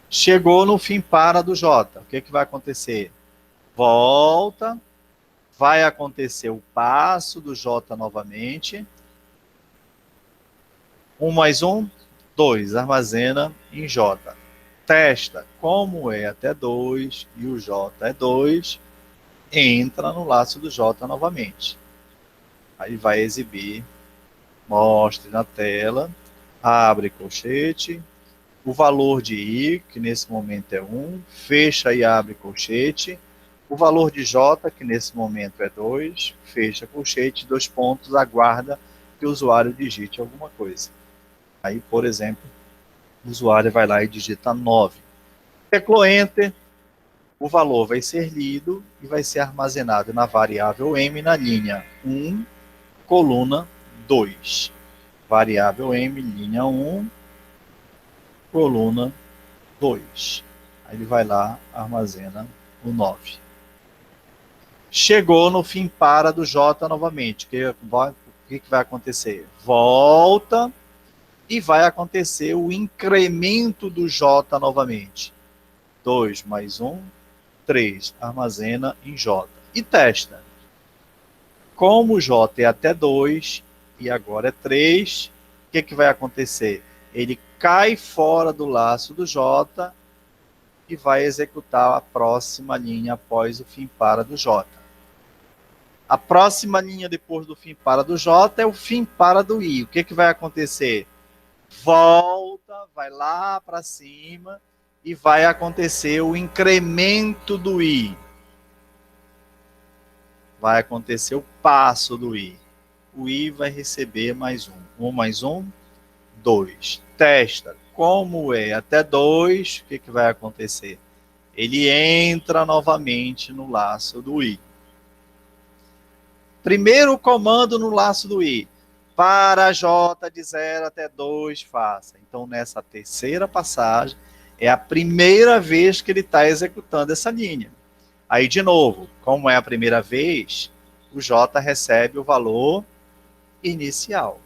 Chegou no fim para do J. O que vai acontecer? Volta, vai acontecer o passo do J novamente. 1 mais 1, 2. Armazena em J. Testa, como é até 2 e o J é 2, entra no laço do J novamente. Aí vai exibir, mostre na tela, abre colchete, o valor de I, que nesse momento é 1, fecha e abre colchete, o valor de J, que nesse momento é 2, fecha colchete, 2 pontos, aguarda que o usuário digite alguma coisa. Aí, por exemplo, o usuário vai lá e digita 9. Teclou Enter, o valor vai ser lido e vai ser armazenado na variável M na linha 1, coluna 2. Variável M, linha 1, coluna 2. Aí ele vai lá, armazena o 9. Chegou no fim para do J novamente. O que vai acontecer? Volta e vai acontecer o incremento do J novamente. 2 mais 1, 3. Armazena em J. E testa. Como o J é até 2 e agora é 3, o que vai acontecer? Ele cai fora do laço do J e vai executar a próxima linha após o fim para do J. A próxima linha depois do fim para do J é o fim para do I. O que vai acontecer? Volta, vai lá para cima e vai acontecer o incremento do I. Vai acontecer o passo do I. O I vai receber mais 1. 1 mais 1, 2. Testa. Como é até 2, o que vai acontecer? Ele entra novamente no laço do I. Primeiro comando no laço do I. Para J de 0 até 2, faça. Então, nessa terceira passagem, é a primeira vez que ele está executando essa linha. Aí, de novo, como é a primeira vez, o J recebe o valor inicial.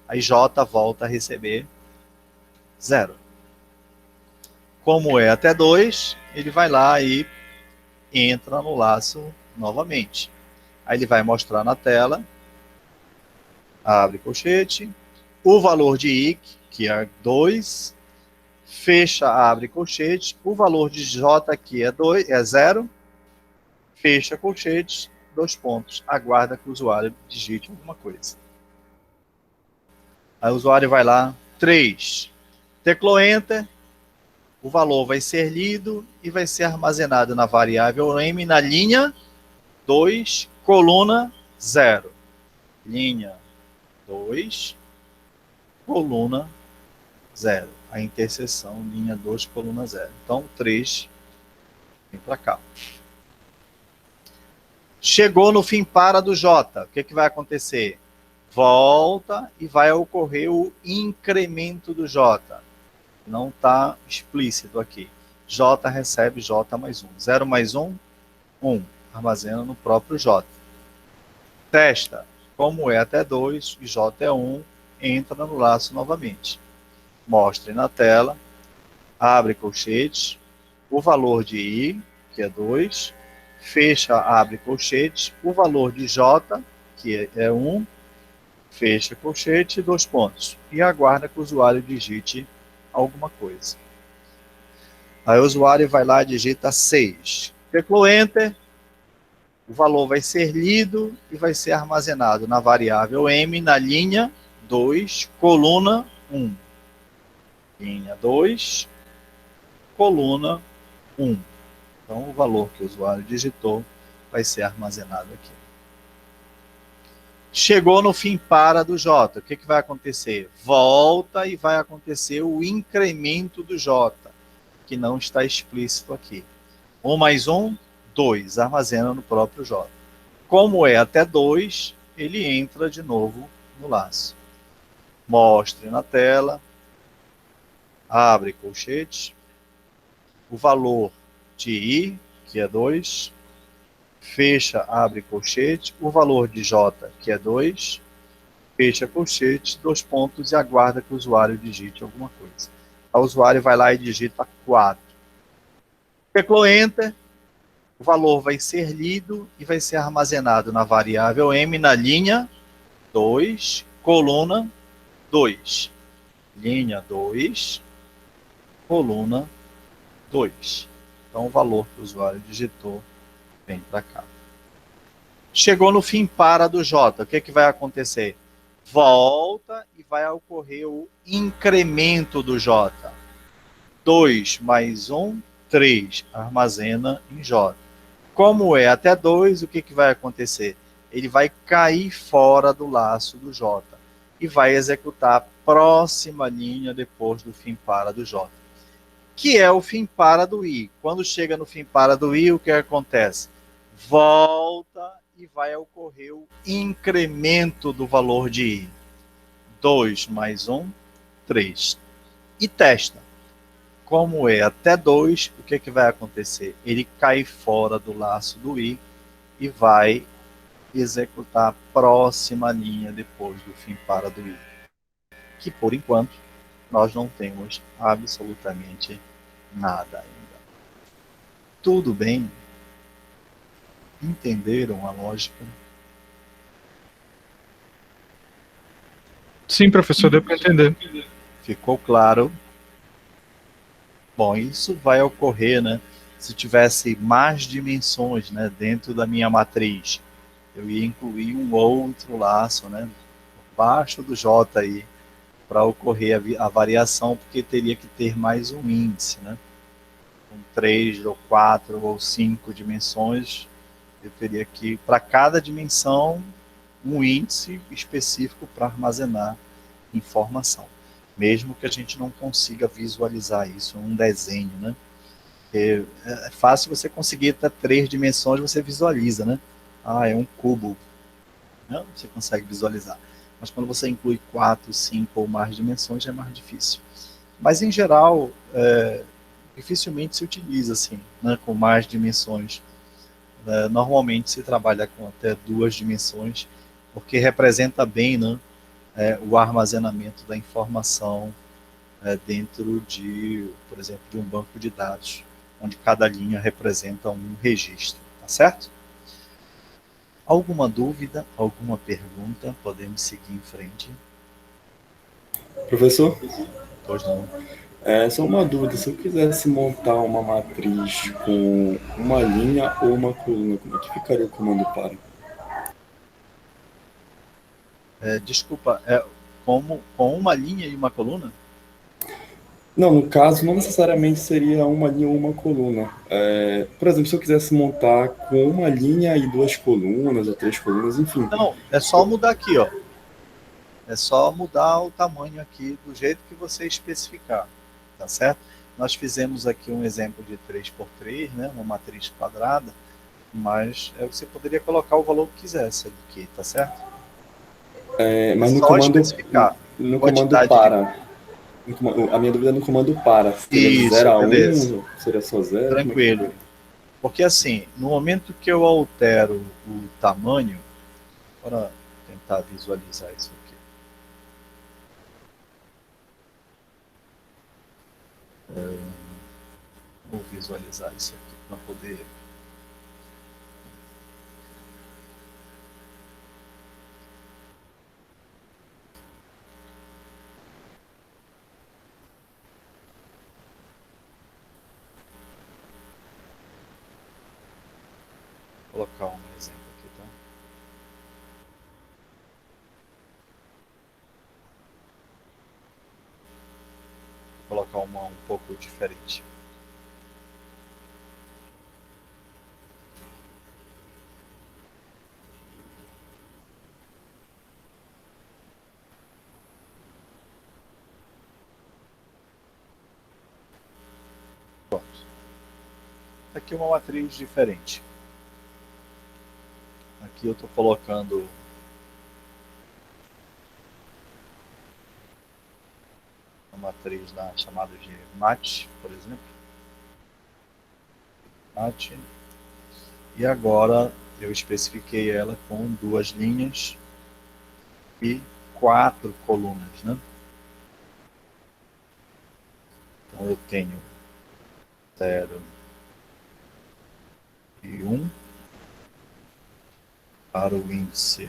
Aí J volta a receber 0. Como é até 2, ele vai lá e entra no laço novamente. Aí ele vai mostrar na tela, abre colchete, o valor de I, que é 2, fecha, abre colchete, o valor de J aqui é 0, fecha colchete, 2 pontos, aguarda que o usuário digite alguma coisa. Aí o usuário vai lá, 3, teclou Enter, o valor vai ser lido e vai ser armazenado na variável M na linha 2, coluna 0. Linha 2, coluna 0. A interseção, linha 2, coluna 0. Então, 3 vem para cá. Chegou no fim para do J. O que vai acontecer? Volta e vai ocorrer o incremento do J. Não está explícito aqui. J recebe J mais 1. 0 mais 1, 1. Armazena no próprio J. Testa. Como é até 2 e J é 1, entra no laço novamente. Mostre na tela, abre colchete, o valor de I, que é 2, fecha, abre colchete, o valor de J, que é 1, fecha colchete, 2 pontos. E aguarda que o usuário digite alguma coisa. Aí o usuário vai lá e digita 6. Teclou Enter, o valor vai ser lido e vai ser armazenado na variável M na linha 2, coluna 1. Linha 2, coluna 1. Então, o valor que o usuário digitou vai ser armazenado aqui. Chegou no fim para do J. O que vai acontecer? Volta e vai acontecer o incremento do J, que não está explícito aqui. 1 mais 1, 2. Armazena no próprio J. Como é até 2, ele entra de novo no laço. Mostre na tela, abre colchete, o valor de I, que é 2, fecha, abre colchete, o valor de J, que é 2, fecha colchete, 2 pontos e aguarda que o usuário digite alguma coisa. O usuário vai lá e digita 4. Teclou Enter, o valor vai ser lido e vai ser armazenado na variável M na linha 2, coluna 2. Linha 2, coluna 2. Então, o valor que o usuário digitou vem para cá. Chegou no fim para do J. O que vai acontecer? Volta e vai ocorrer o incremento do J. 2 mais 1, 3. Armazena em J. Como é até 2, o que vai acontecer? Ele vai cair fora do laço do J e vai executar a próxima linha depois do fim para do J, que é o fim para do I. Quando chega no fim para do I, o que acontece? Volta e vai ocorrer o incremento do valor de I. 2 mais 1, 3. E testa. Como é até 2, o que vai acontecer? Ele cai fora do laço do I e vai executar a próxima linha depois do fim para do I. Que, por enquanto, nós não temos absolutamente nada ainda. Tudo bem? Entenderam a lógica? Sim, professor, deu para entender. Ficou claro? Bom, isso vai ocorrer, né? Se tivesse mais dimensões, né, dentro da minha matriz, eu ia incluir um outro laço, né, abaixo do J aí, para ocorrer a variação, porque teria que ter mais um índice, né? Com 3 ou 4 ou 5 dimensões, eu teria que, para cada dimensão, um índice específico para armazenar informação. Mesmo que a gente não consiga visualizar isso em um desenho, né? Porque é fácil você conseguir até 3 dimensões, você visualiza, né? Ah, é um cubo. Não, você consegue visualizar. Mas quando você inclui 4, 5 ou mais dimensões, já é mais difícil. Mas, em geral, dificilmente se utiliza assim, né, com mais dimensões Normalmente se trabalha com até 2 dimensões, porque representa bem, né, o armazenamento da informação dentro de, por exemplo, de um banco de dados, onde cada linha representa um registro, tá certo? Alguma dúvida, alguma pergunta? Podemos seguir em frente. Professor, Pois não. só uma dúvida. Se eu quisesse montar uma matriz com uma linha ou uma coluna, como é que ficaria o comando para? Desculpa, com uma linha e uma coluna? Não, no caso, não necessariamente seria uma linha ou uma coluna. Por exemplo, se eu quisesse montar com uma linha e 2 colunas, ou 3 colunas, enfim. Não, é só mudar aqui, ó. É só mudar o tamanho aqui do jeito que você especificar, tá certo? Nós fizemos aqui um exemplo de 3 por 3, né, uma matriz quadrada, mas você poderia colocar o valor que quisesse aqui, tá certo? Mas no Só comando, especificar no comando quantidade de... para. A minha dúvida é no comando para. Seria de Isso, 0 a beleza. 1? Seria só 0? Tranquilo. Porque assim, no momento que eu altero o tamanho, para tentar visualizar isso aqui. Vou visualizar isso aqui para poder... Vou colocar um exemplo aqui, tá? Vou colocar uma um pouco diferente. Pronto. Aqui uma matriz diferente. Aqui eu estou colocando uma matriz lá chamada de MAT, por exemplo. MAT. E agora eu especifiquei ela com 2 linhas e 4 colunas, né? Então eu tenho 0 e 1 para o índice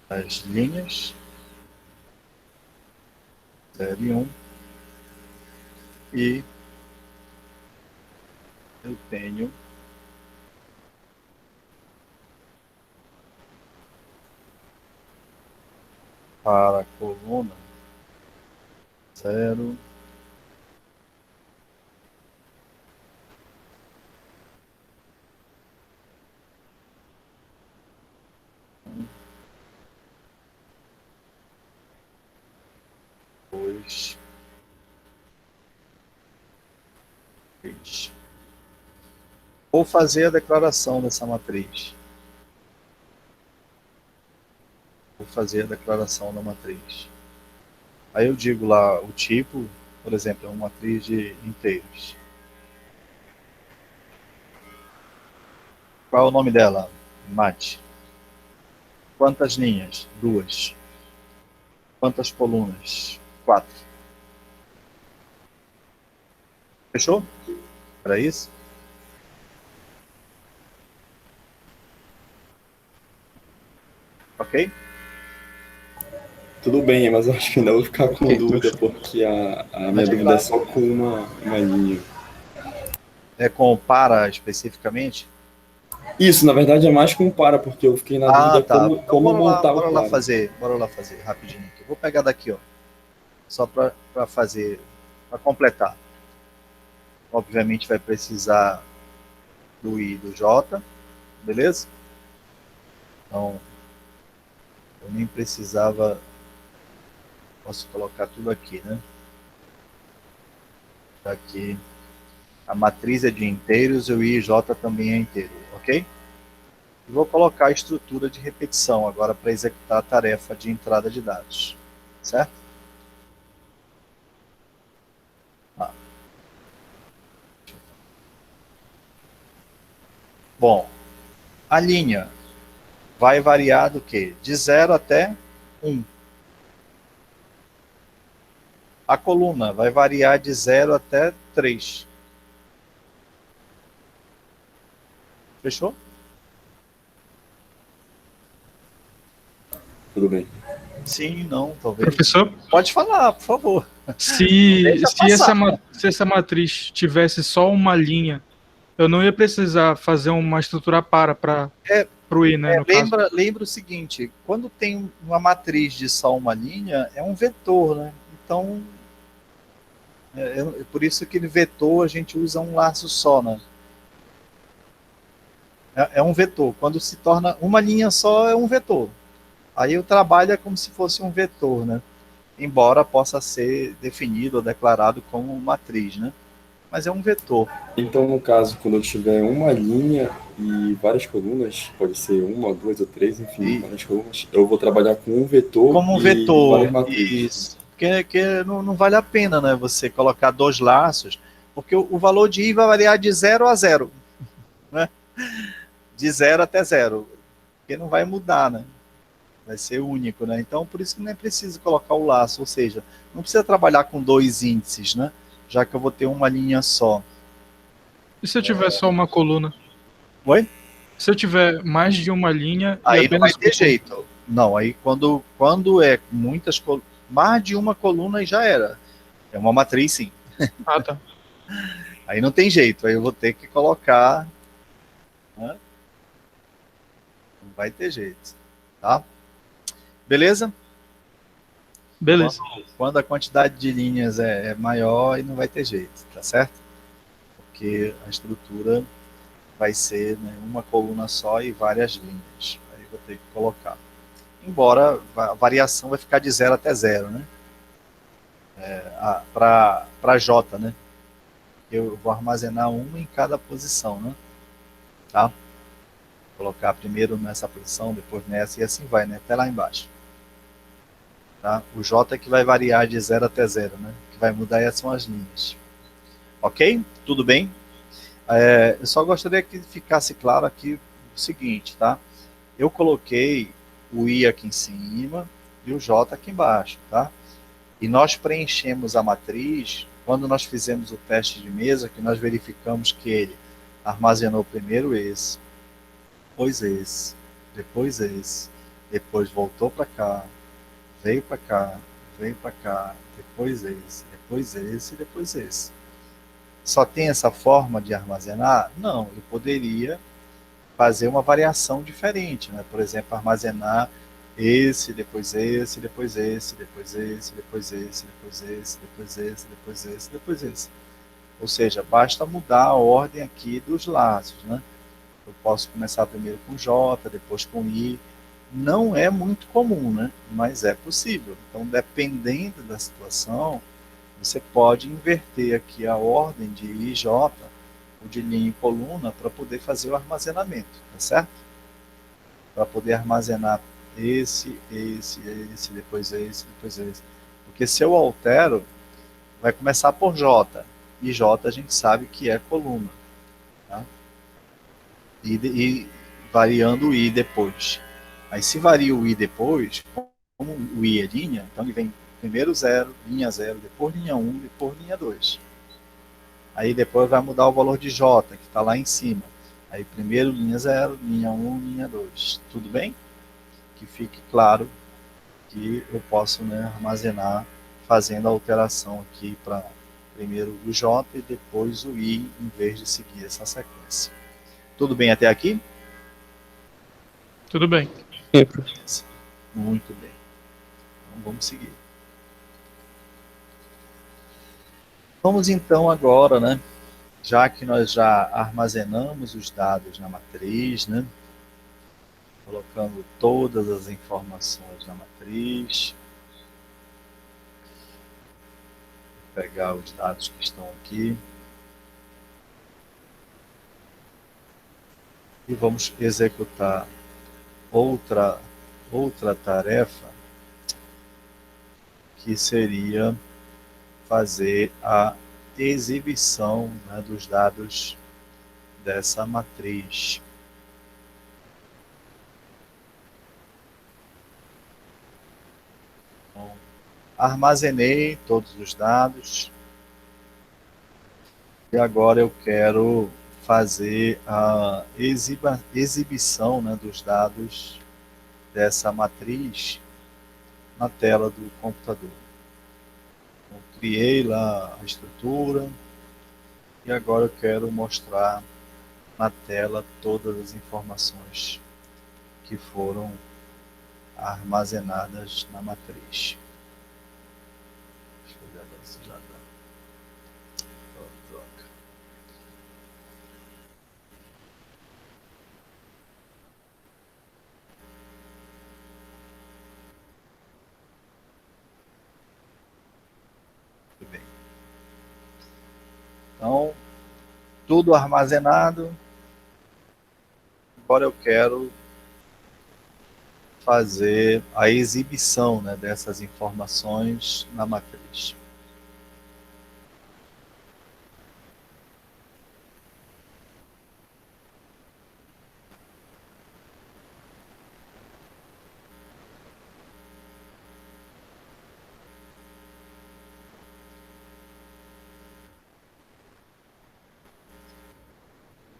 das linhas, 0 e 1, e eu tenho para a coluna 0, 2, 3. Vou fazer a declaração dessa matriz. Vou fazer a declaração da matriz. Aí eu digo lá o tipo, por exemplo, é uma matriz de inteiros. Qual é o nome dela? MAT. Quantas linhas? 2. Quantas colunas? 4. Fechou? Era isso? Ok? Tudo bem, mas eu acho que ainda vou ficar com Ok, dúvida, professor. porque a minha Mas é dúvida é claro. só com uma linha. É com para especificamente? Isso, na verdade, é mais com para, porque eu fiquei na dúvida Tá. Então como montar o bora lá para. fazer rapidinho aqui. Vou pegar daqui, ó. Só para fazer, para completar. Obviamente vai precisar do I e do J, beleza? Então, eu nem precisava, posso colocar tudo aqui, né? Aqui, a matriz é de inteiros e o I e J também é inteiro, ok? E vou colocar a estrutura de repetição agora para executar a tarefa de entrada de dados, certo? Bom, a linha vai variar do quê? De 0 até 1. A coluna vai variar de 0 até 3. Fechou? Tudo bem. Sim, não, talvez. Professor, Pode falar, por favor. se, Deixa se, essa, passar. se essa matriz tivesse só uma linha, eu não ia precisar fazer uma estrutura para o I, né, no caso. Lembra o seguinte, quando tem uma matriz de só uma linha, é um vetor, né? Então, por isso que ele vetor a gente usa um laço só, né? É um vetor. Quando se torna uma linha só, é um vetor. Aí o trabalho é como se fosse um vetor, né? Embora possa ser definido ou declarado como matriz, né? Mas é um vetor. Então, no caso, quando eu tiver uma linha e várias colunas, pode ser uma, duas ou três, enfim, várias colunas, eu vou trabalhar com um vetor como um e vetor, várias matrizes. isso. Porque não vale a pena, né, você colocar dois laços, porque o valor de I vai variar de 0 a 0, né? De 0 até 0, porque não vai mudar, né? Vai ser único, né? Então, por isso que não é preciso colocar o laço, ou seja, não precisa trabalhar com dois índices, né? Já que eu vou ter uma linha só. E se eu tiver só uma coluna? Oi? Se eu tiver mais de uma linha e Aí não vai apenas ter jeito. Não, aí quando é muitas mais de uma coluna já era. É uma matriz, sim. Ah, tá. Aí não tem jeito, aí eu vou ter que colocar, né? Não vai ter jeito, tá? Beleza? Beleza. Quando a quantidade de linhas é maior, aí não vai ter jeito, tá certo? Porque a estrutura vai ser, né, uma coluna só e várias linhas. Aí vou ter que colocar. Embora a variação vai ficar de 0 até 0, né? Para J, né? Eu vou armazenar uma em cada posição, né? Tá? Colocar primeiro nessa posição, depois nessa e assim vai, né? Até lá embaixo. Tá? O J é que vai variar de 0 até 0, né? O que vai mudar são as linhas. Ok? Tudo bem? Eu só gostaria que ficasse claro aqui o seguinte, tá? Eu coloquei o I aqui em cima e o J aqui embaixo, tá? E nós preenchemos a matriz quando nós fizemos o teste de mesa, que nós verificamos que ele armazenou primeiro esse, depois esse, depois voltou para cá, veio para cá, depois esse, depois esse. Só tem essa forma de armazenar? Não, eu poderia fazer uma variação diferente, né? Por exemplo, armazenar esse, depois esse, depois esse, depois esse, depois esse, depois esse, depois esse, depois esse, depois esse. Ou seja, basta mudar a ordem aqui dos laços, né? Eu posso começar primeiro com J, depois com I. Não é muito comum, né? Mas é possível. Então, dependendo da situação, você pode inverter aqui a ordem de I e J, ou de linha e coluna, para poder fazer o armazenamento, tá certo? Para poder armazenar esse, depois esse, depois esse. Porque se eu altero, vai começar por J. E J a gente sabe que é coluna. Tá? E variando o I depois. Aí se varia o I depois, como o I é linha, então ele vem primeiro 0, depois linha 1, depois linha 2. Aí depois vai mudar o valor de J, que está lá em cima. Aí primeiro linha 0, linha 1, linha 2. Tudo bem? Que fique claro que eu posso, né, armazenar fazendo a alteração aqui para primeiro o J e depois o I, em vez de seguir essa sequência. Tudo bem até aqui? Tudo bem. Muito bem. Então vamos seguir. Vamos então agora, né, já que nós já armazenamos os dados na matriz, né, colocando todas as informações na matriz, vou pegar os dados que estão aqui e vamos executar outra tarefa, que seria fazer a exibição, né, dos dados dessa matriz. Armazenei todos os dados. E agora eu quero fazer a exibição, né, dos dados dessa matriz na tela do computador. Então, criei lá a estrutura e agora eu quero mostrar na tela todas as informações que foram armazenadas na matriz. Deixa eu ver se já dá. Troca. Muito bem. Então, tudo armazenado. Agora eu quero fazer a exibição, né, dessas informações na matriz.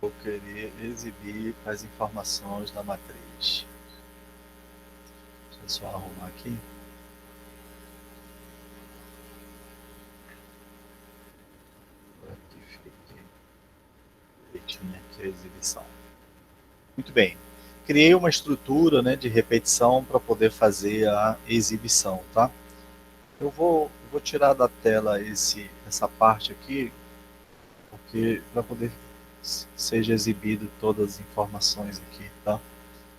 Vou querer exibir as informações da matriz. Deixa eu só arrumar aqui. Direitinho aqui a exibição. Muito bem. Criei uma estrutura, né, de repetição para poder fazer a exibição, tá? Eu vou tirar da tela essa parte aqui, porque para poder seja exibido todas as informações aqui, tá?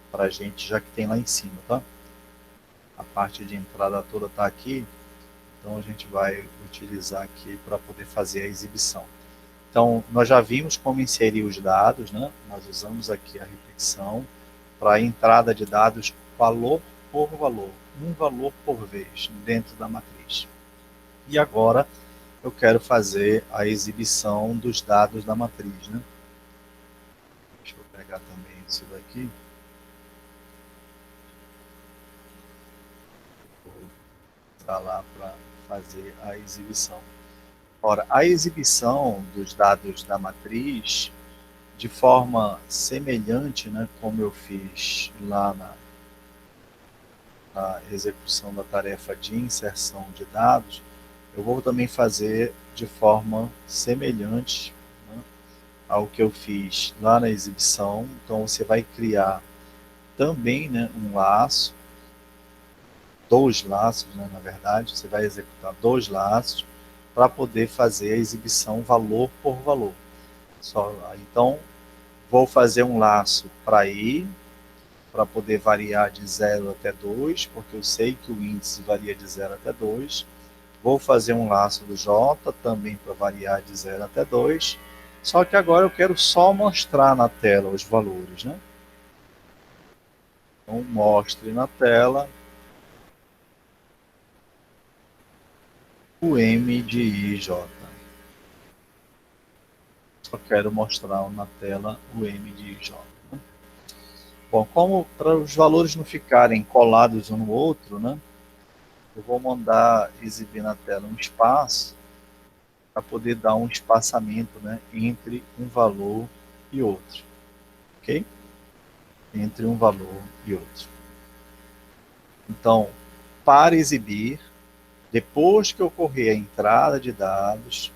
Para a gente, já que tem lá em cima, tá? A parte de entrada toda está aqui, então a gente vai utilizar aqui para poder fazer a exibição. Então, nós já vimos como inserir os dados, né? Nós usamos aqui a repetição para a entrada de dados valor por valor, um valor por vez, dentro da matriz. E agora eu quero fazer a exibição dos dados da matriz, né? Deixa eu pegar também isso daqui. Vou entrar lá para fazer a exibição. Ora, a exibição dos dados da matriz, de forma semelhante, né, como eu fiz lá na execução da tarefa de inserção de dados, eu vou também fazer de forma semelhante, né, ao que eu fiz lá na exibição. Então você vai criar também, né, um laço, dois laços, né, na verdade, você vai executar dois laços para poder fazer a exibição valor por valor. Então, vou fazer um laço para I, para poder variar de 0 até 2, porque eu sei que o índice varia de 0 até 2. Vou fazer um laço do J, também para variar de 0 até 2. Só que agora eu quero só mostrar na tela os valores, né? Então, mostre na tela o M de I e J. Só quero mostrar na tela o M de I e J. Bom, como para os valores não ficarem colados um no outro, né? Eu vou mandar exibir na tela um espaço para poder dar um espaçamento, né, entre um valor e outro. Ok? Entre um valor e outro. Então, para exibir, depois que ocorrer a entrada de dados,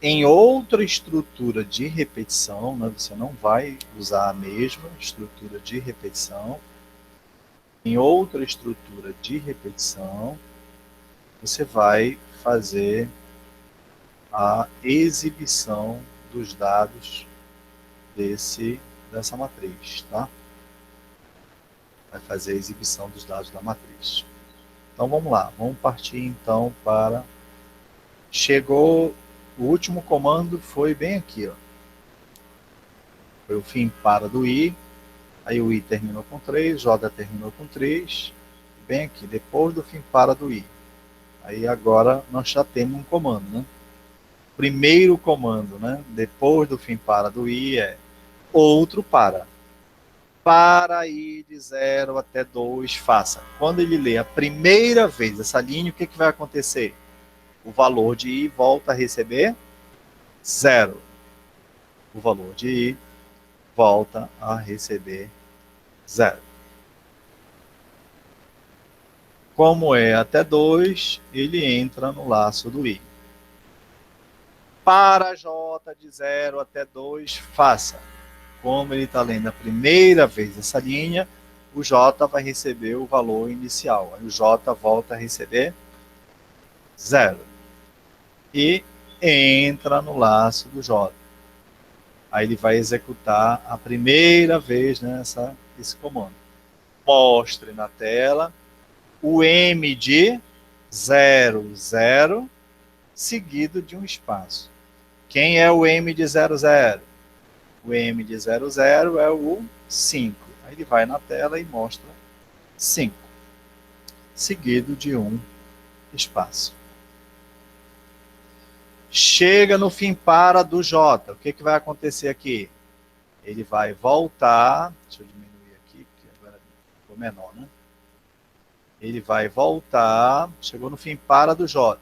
em outra estrutura de repetição, né, você não vai usar a mesma estrutura de repetição, em outra estrutura de repetição, você vai fazer a exibição dos dados dessa matriz, tá? Vai fazer a exibição dos dados da matriz. Então vamos lá, vamos partir então para... Chegou, o último comando foi bem aqui, ó. Foi o fim para do I, aí o I terminou com 3, J terminou com 3, bem aqui, depois do fim para do I. Aí agora nós já temos um comando, né? Primeiro comando, né? Depois do fim para do I é outro para. Para I de 0 até 2, faça. Quando ele lê a primeira vez essa linha, o que vai acontecer? O valor de I volta a receber 0. O valor de I volta a receber 0. Como é até 2, ele entra no laço do I. Para J de 0 até 2, faça. Como ele está lendo a primeira vez essa linha, o J vai receber o valor inicial. Aí o J volta a receber 0. E entra no laço do J. Aí ele vai executar a primeira vez, né, esse comando. Mostre na tela o M de 0, 0, seguido de um espaço. Quem é o M de 0, 0? O M de 0, 0 é o 5. Aí ele vai na tela e mostra 5, seguido de um espaço. Chega no fim para do J. O que vai acontecer aqui? Ele vai voltar. Deixa eu diminuir aqui, porque agora ficou menor, né? Ele vai voltar. Chegou no fim para do J.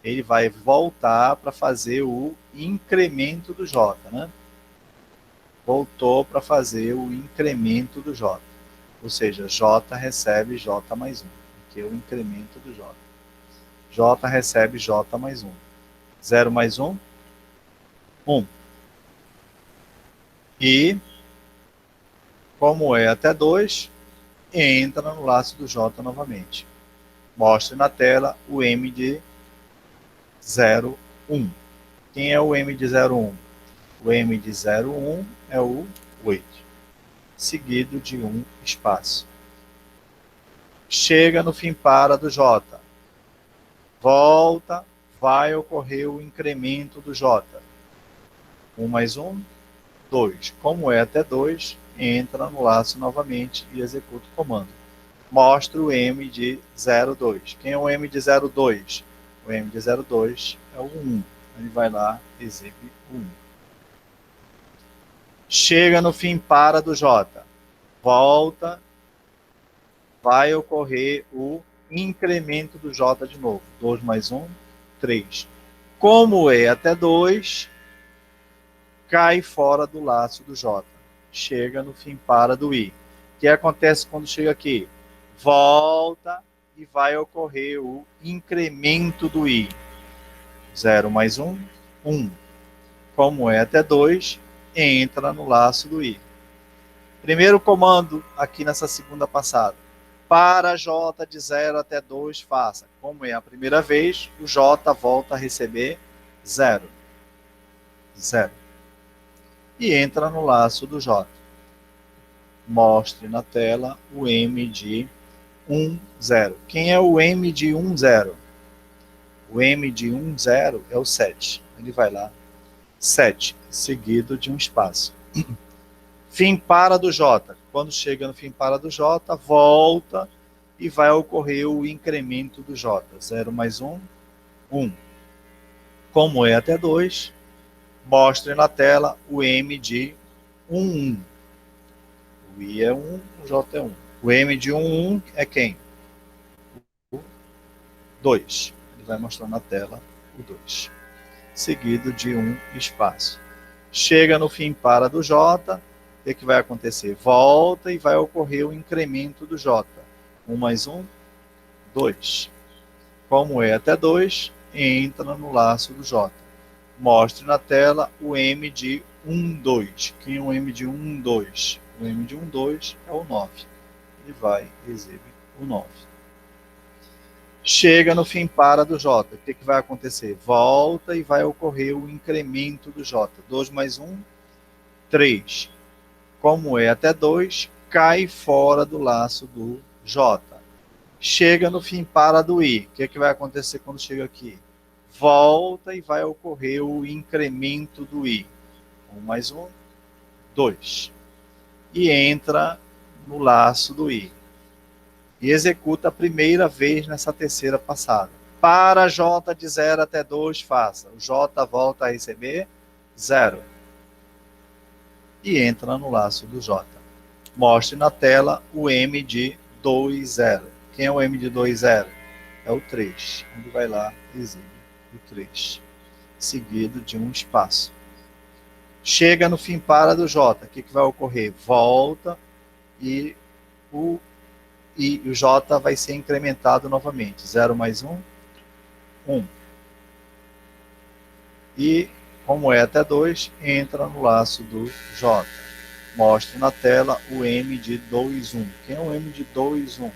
Ele vai voltar para fazer o incremento do J, né? Voltou para fazer o incremento do J. Ou seja, J recebe J mais 1, que é o incremento do J. J recebe J mais 1. 0 mais 1, 1. E, como é até 2, entra no laço do J novamente. Mostre na tela o M de 0, 1. Quem é o M de 0, 1? O M de 0, 1 é o 8, seguido de um espaço. Chega no fim para do J. Volta, vai ocorrer o incremento do J. 1 mais 1, 2. Como é até 2, entra no laço novamente e executa o comando. Mostra o M de 0, 2. Quem é o M de 0, 2? O M de 0, 2 é o 1. Ele vai lá e exibe o 1. Chega no fim para do J. Volta, vai ocorrer o incremento do J de novo. 2 mais 1, 3. Como é até 2, cai fora do laço do J. Chega no fim para do I. O que acontece quando chega aqui? Volta e vai ocorrer o incremento do I. 0 mais 1, 1. Como é até 2, entra no laço do I. Primeiro comando aqui nessa segunda passada. Para J de 0 até 2, faça. Como é a primeira vez, o J volta a receber 0. 0. E entra no laço do J. Mostre na tela o M de 1, 0. Quem é o M de 1, 0? O M de 1, 0 é o 7. Ele vai lá. 7, seguido de um espaço. Fim para do J. Quando chega no fim para do J, volta e vai ocorrer o incremento do J. 0 mais 1, 1. Como é até 2, mostre na tela o M de 1, 1. O I é 1, o J é 1. O M de 1, 1 é quem? O 2. Ele vai mostrar na tela o 2. Seguido de um espaço. Chega no fim para do J, o que vai acontecer? Volta e vai ocorrer o incremento do J. 1 mais 1, 2. Como é até 2, entra no laço do J. Mostre na tela o M de 1, 2. Quem é o M de 1, 2? O M de 1, 2 é o 9. Ele vai e exibe o 9. Chega no fim para do J. O que vai acontecer? Volta e vai ocorrer o incremento do J. 2 mais 1, 3. Como é até 2, cai fora do laço do J. Chega no fim para do I. O que vai acontecer quando chega aqui? Volta e vai ocorrer o incremento do I. 1 mais 1, 2. E entra no laço do I. E executa a primeira vez nessa terceira passada. Para J de 0 até 2, faça. O J volta a receber 0. E entra no laço do J. Mostre na tela o M de 2,0. Quem é o M de 2,0? É o 3. Ele vai lá e exibe o 3, seguido de um espaço. Chega no fim para do J. O que vai ocorrer? Volta e o J vai ser incrementado novamente. 0 mais 1, 1. E, como é até 2, entra no laço do J. Mostre na tela o M de 2,1. Quem é o M de 2,1?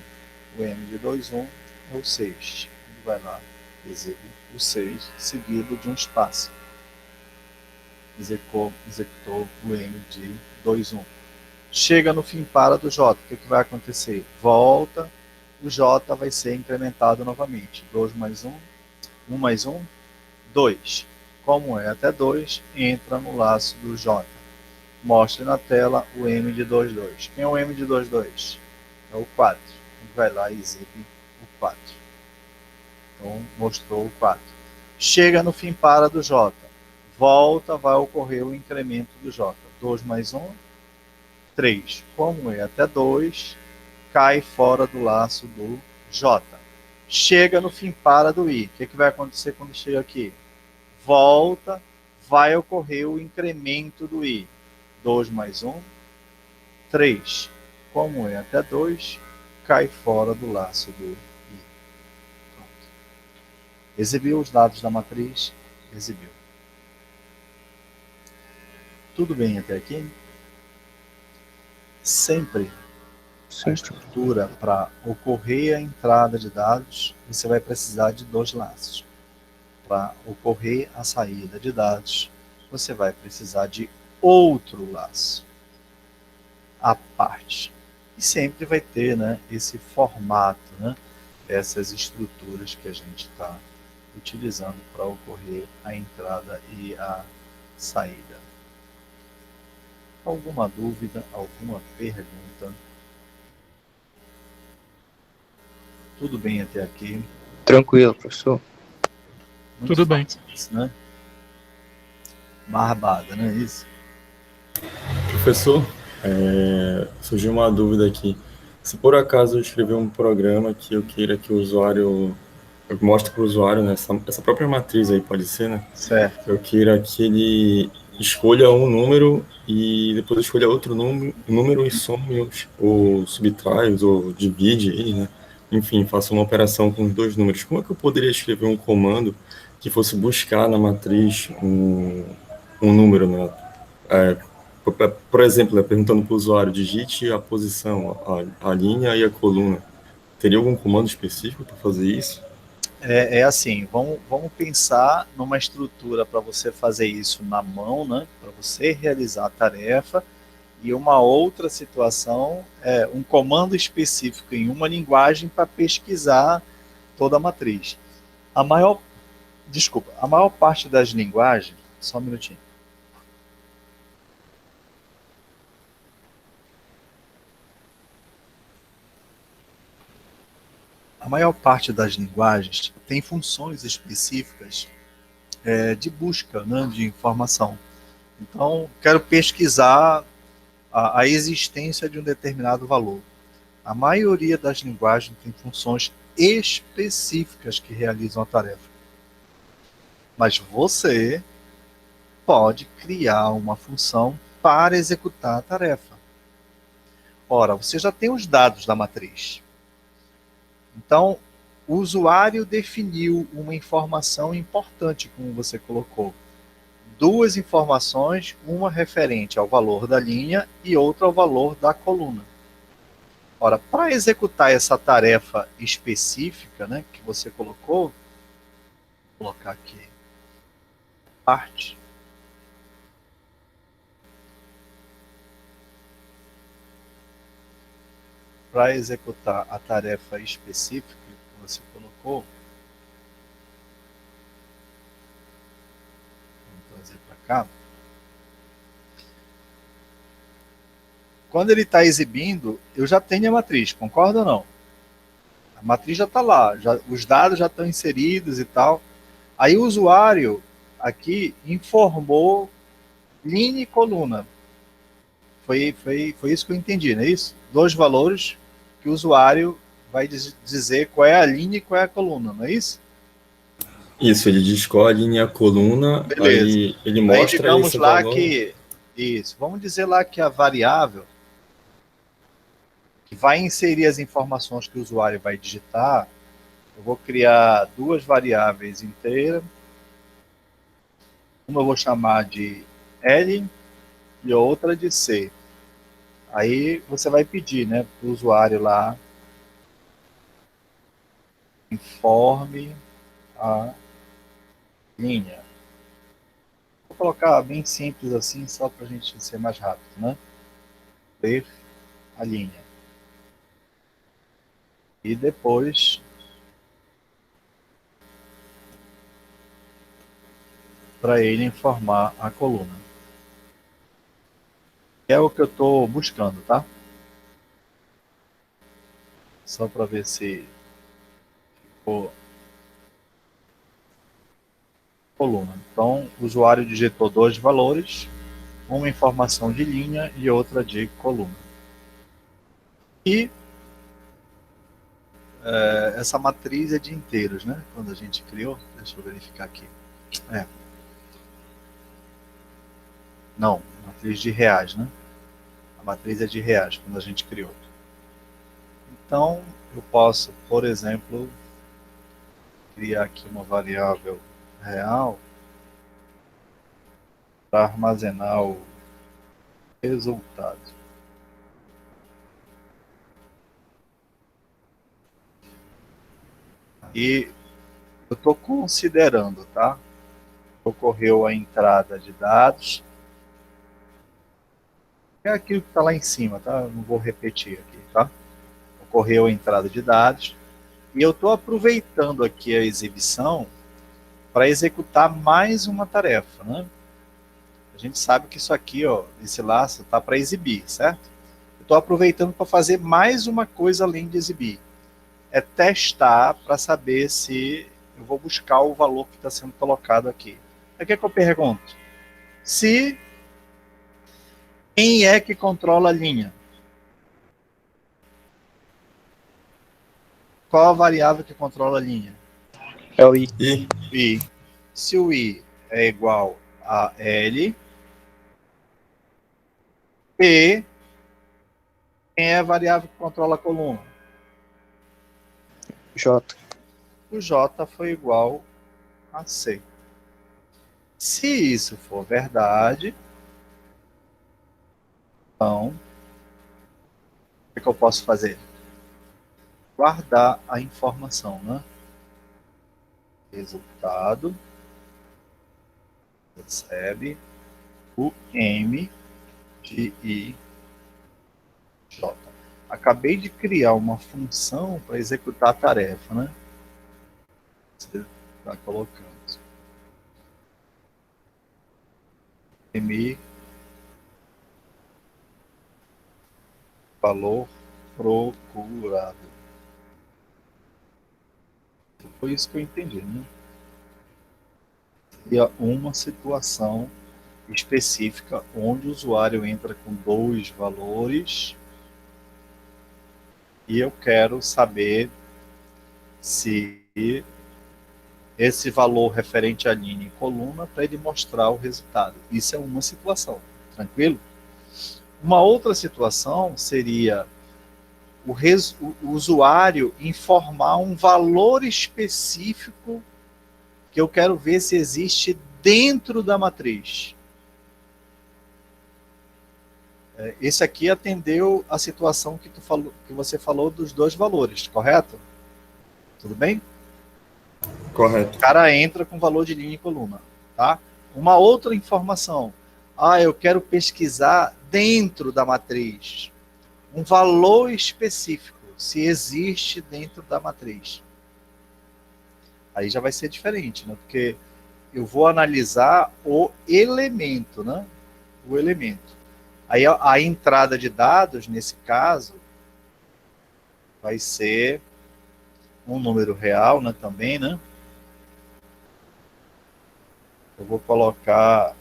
O M de 2,1 é o 6. Ele vai lá, exibe o 6, seguido de um espaço. Executou o M de 2,1. Chega no fim para do J. O que vai acontecer? Volta, o J vai ser incrementado novamente. 2 mais 1, 1 mais 1, 2. Como é até 2, entra no laço do J. Mostre na tela o M de 2,2. Quem é o M de 2,2? É o 4. Ele vai lá e exibe o 4. Então, mostrou o 4. Chega no fim para do J. Volta, vai ocorrer o incremento do J. 2 mais 1, 3. Como é até 2, cai fora do laço do J. Chega no fim para do I. O que vai acontecer quando chega aqui? Volta, vai ocorrer o incremento do I. 2 mais 1, 3. Como é até 2, cai fora do laço do I. Pronto. Exibiu os dados da matriz? Exibiu. Tudo bem até aqui? Sempre a estrutura, para ocorrer a entrada de dados, você vai precisar de 2 laços. Para ocorrer a saída de dados, você vai precisar de outro laço à parte. E sempre vai ter, né, esse formato, né, essas estruturas que a gente está utilizando para ocorrer a entrada e a saída. Alguma dúvida, alguma pergunta? Tudo bem até aqui? Tranquilo, professor. Muito Tudo bem. fácil, né? Barbada, não é isso? Professor, surgiu uma dúvida aqui. Se por acaso eu escrever um programa que eu queira que o usuário, eu mostre para o usuário, né, essa própria matriz aí pode ser, né? Certo. Eu queira que ele escolha um número e depois escolha outro número e some ou subtrai ou divide ele, né? Enfim, faça uma operação com os 2 números. Como é que eu poderia escrever um comando que fosse buscar na matriz um número, né? Por exemplo, né, perguntando para o usuário, digite a posição, a linha e a coluna. Teria algum comando específico para fazer isso? É assim, vamos pensar numa estrutura para você fazer isso na mão, né? Para você realizar a tarefa. E uma outra situação é um comando específico em uma linguagem para pesquisar toda a matriz. A maior parte das linguagens, só um minutinho. A maior parte das linguagens tem funções específicas de busca, né, de informação. Então, quero pesquisar a existência de um determinado valor. A maioria das linguagens tem funções específicas que realizam a tarefa. Mas você pode criar uma função para executar a tarefa. Ora, você já tem os dados da matriz. Então, o usuário definiu uma informação importante, como você colocou. 2 informações, uma referente ao valor da linha e outra ao valor da coluna. Ora, para executar essa tarefa específica, né, que você colocou, vou colocar aqui, parte. Para executar a tarefa específica que você colocou, vamos trazer para cá. Quando ele está exibindo, eu já tenho a matriz, concorda ou não? A matriz já está lá, os dados já estão inseridos e tal. Aí o usuário aqui informou linha e coluna. Foi isso que eu entendi, não é isso? Dois valores que o usuário vai dizer qual é a linha e qual é a coluna, não é isso? Isso, ele diz qual a linha e a coluna, Beleza. aí ele Aí mostra digamos esse lá valor. que. Isso. Vamos dizer lá que a variável que vai inserir as informações que o usuário vai digitar, eu vou criar duas variáveis inteiras. Uma eu vou chamar de L e outra de C. Aí você vai pedir, né, para o usuário lá, informe a linha. Vou colocar bem simples assim, só para a gente ser mais rápido, né? Ler a linha. E depois, para ele informar a coluna. É o que eu estou buscando, tá? Só para ver se ficou coluna. Então, o usuário digitou dois valores, uma informação de linha e outra de coluna. E essa matriz é de inteiros, né? Quando a gente criou, deixa eu verificar aqui. Não, matriz de reais, né? A matriz é de reais, quando a gente criou. Então, eu posso, por exemplo, criar aqui uma variável real para armazenar o resultado. E eu estou considerando, tá? Ocorreu a entrada de dados. É aquilo que está lá em cima, tá? Eu não vou repetir aqui, tá? Ocorreu a entrada de dados. E eu estou aproveitando aqui a exibição para executar mais uma tarefa, né? A gente sabe que isso aqui, ó, esse laço está para exibir, certo? Eu estou aproveitando para fazer mais uma coisa além de exibir. É testar para saber se eu vou buscar o valor que está sendo colocado aqui. Aí o que é que eu pergunto? Se quem é que controla a linha? Qual a variável que controla a linha? É o I. E I. Se o I é igual a L, e quem é a variável que controla a coluna? J. O J foi igual a C. Se isso for verdade, então, o que eu posso fazer? Guardar a informação, né? Resultado, recebe o M de I J. Acabei de criar uma função para executar a tarefa, né? Você está colocando M valor procurado. Foi isso que eu entendi, né? E uma situação específica onde o usuário entra com dois valores e eu quero saber se esse valor referente à linha e coluna para ele mostrar o resultado. Isso é uma situação, tranquilo? Uma outra situação seria o usuário informar um valor específico que eu quero ver se existe dentro da matriz. Esse aqui atendeu a situação que você falou dos dois valores, correto? Tudo bem? correto. O cara entra com valor de linha e coluna, tá? Uma outra informação. Eu quero pesquisar dentro da matriz um valor específico, se existe dentro da matriz. Aí já vai ser diferente, né? Porque eu vou analisar o elemento, né? O elemento. Aí a entrada de dados, nesse caso, vai ser um número real, né? Também, né? Eu vou colocar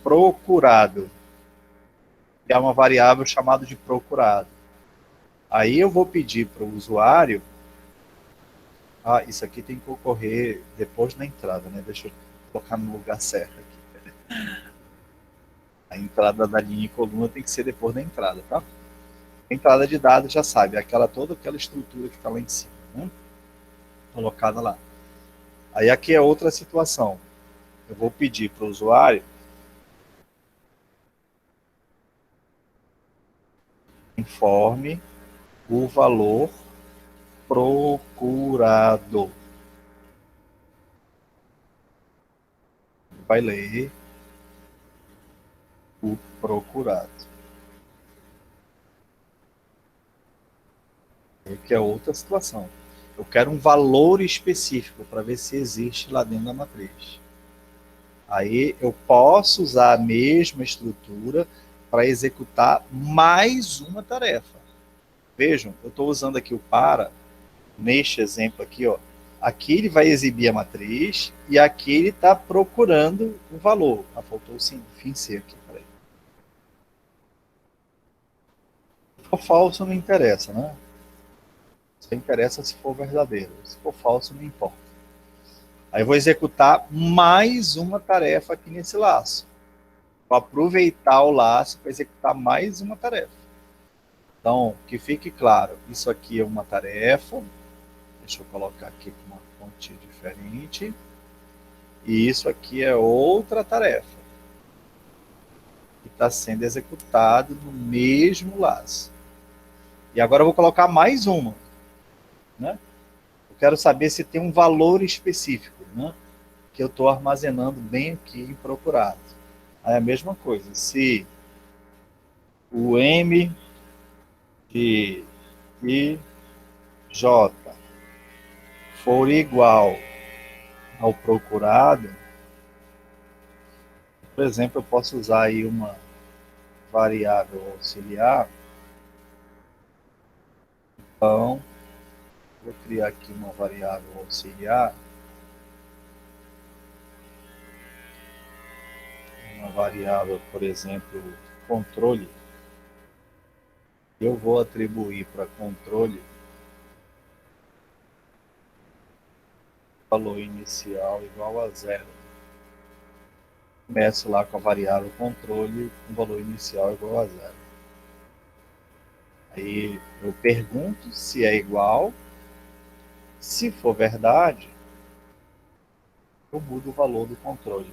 procurado. que é uma variável chamada de procurado. Aí eu vou pedir para o usuário, isso aqui tem que ocorrer depois da entrada, né? Deixa eu colocar no lugar certo aqui. A entrada da linha e coluna tem que ser depois da entrada, tá? A entrada de dados já sabe, toda aquela estrutura que está lá em cima, né? Colocada lá. Aí aqui é outra situação. Eu vou pedir para o usuário informe o valor procurado. Vai ler o procurado. Que é outra situação. Eu quero um valor específico para ver se existe lá dentro da matriz. Aí eu posso usar a mesma estrutura para executar mais uma tarefa. Vejam, eu estou usando aqui o para, neste exemplo aqui, ó. Aqui ele vai exibir a matriz e aqui ele está procurando o valor. Faltou sim, fim C aqui, peraí. Se for falso, não interessa, né? Só interessa se for verdadeiro. Se for falso, não importa. Aí eu vou executar mais uma tarefa aqui nesse laço. Vou aproveitar o laço para executar mais uma tarefa. Então, que fique claro, isso aqui é uma tarefa. Deixa eu colocar aqui com uma fonte diferente. E isso aqui é outra tarefa. Que está sendo executado no mesmo laço. E agora eu vou colocar mais uma, né? Eu quero saber se tem um valor específico, né? Que eu estou armazenando bem aqui em procurado. Aí a mesma coisa, se o M de I J for igual ao procurado, por exemplo, eu posso usar aí uma variável auxiliar. Então, vou criar aqui uma variável auxiliar. Uma variável, por exemplo, controle. Eu vou atribuir para controle valor inicial igual a 0. Começo lá com a variável controle com valor inicial igual a 0. Aí eu pergunto se é igual. Se for verdade, eu mudo o valor do controle.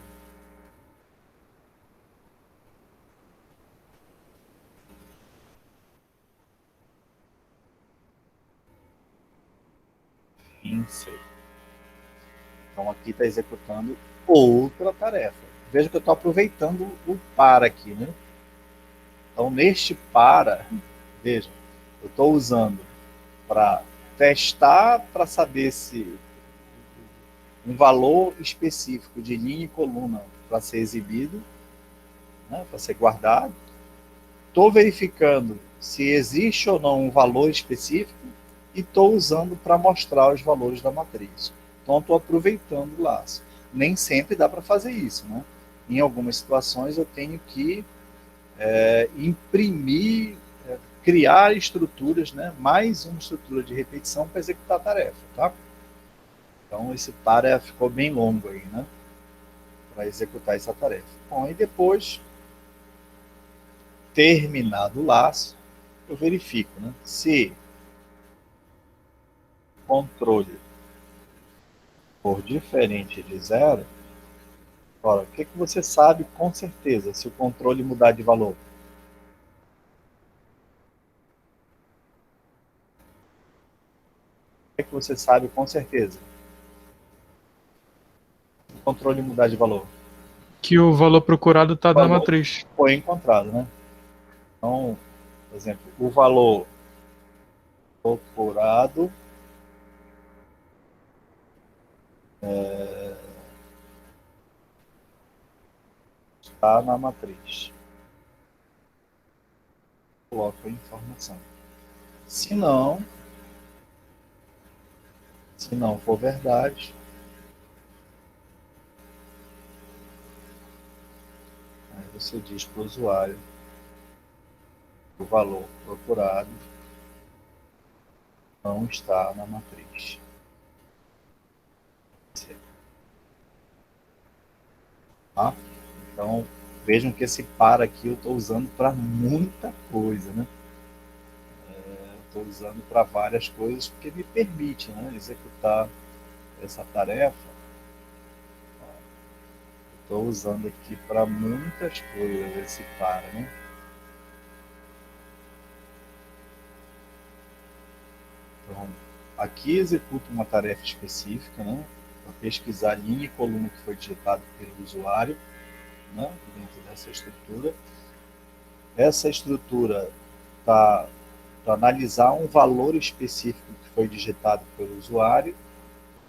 Então aqui está executando outra tarefa. Veja que eu estou aproveitando o para aqui, né? Então neste para, veja, eu estou usando para testar, para saber se um valor específico de linha e coluna para ser exibido, né, para ser guardado. Estou verificando se existe ou não um valor específico e estou usando para mostrar os valores da matriz. Então, estou aproveitando o laço. Nem sempre dá para fazer isso, né? Em algumas situações, eu tenho que imprimir, criar estruturas, né? Mais uma estrutura de repetição para executar a tarefa, tá? Então, esse para ficou bem longo aí, né? Para executar essa tarefa. Bom, e depois, terminado o laço, eu verifico, né? Se controle for diferente de 0, ora, o que você sabe com certeza se o controle mudar de valor? O que você sabe com certeza? Se o controle mudar de valor? Que o valor procurado está na matriz. Foi encontrado, né? Então, por exemplo, o valor procurado está na matriz. Coloco a informação. Se não for verdade, aí você diz para o usuário O valor procurado não está na matriz. Tá? Então, vejam que esse para aqui eu estou usando para muita coisa, né? Estou usando para várias coisas porque me permite, né, executar essa tarefa. Estou usando aqui para muitas coisas esse para, né? Então, aqui executo uma tarefa específica, né, para pesquisar a linha e coluna que foi digitado pelo usuário, né, dentro dessa estrutura. Essa estrutura está para analisar um valor específico que foi digitado pelo usuário,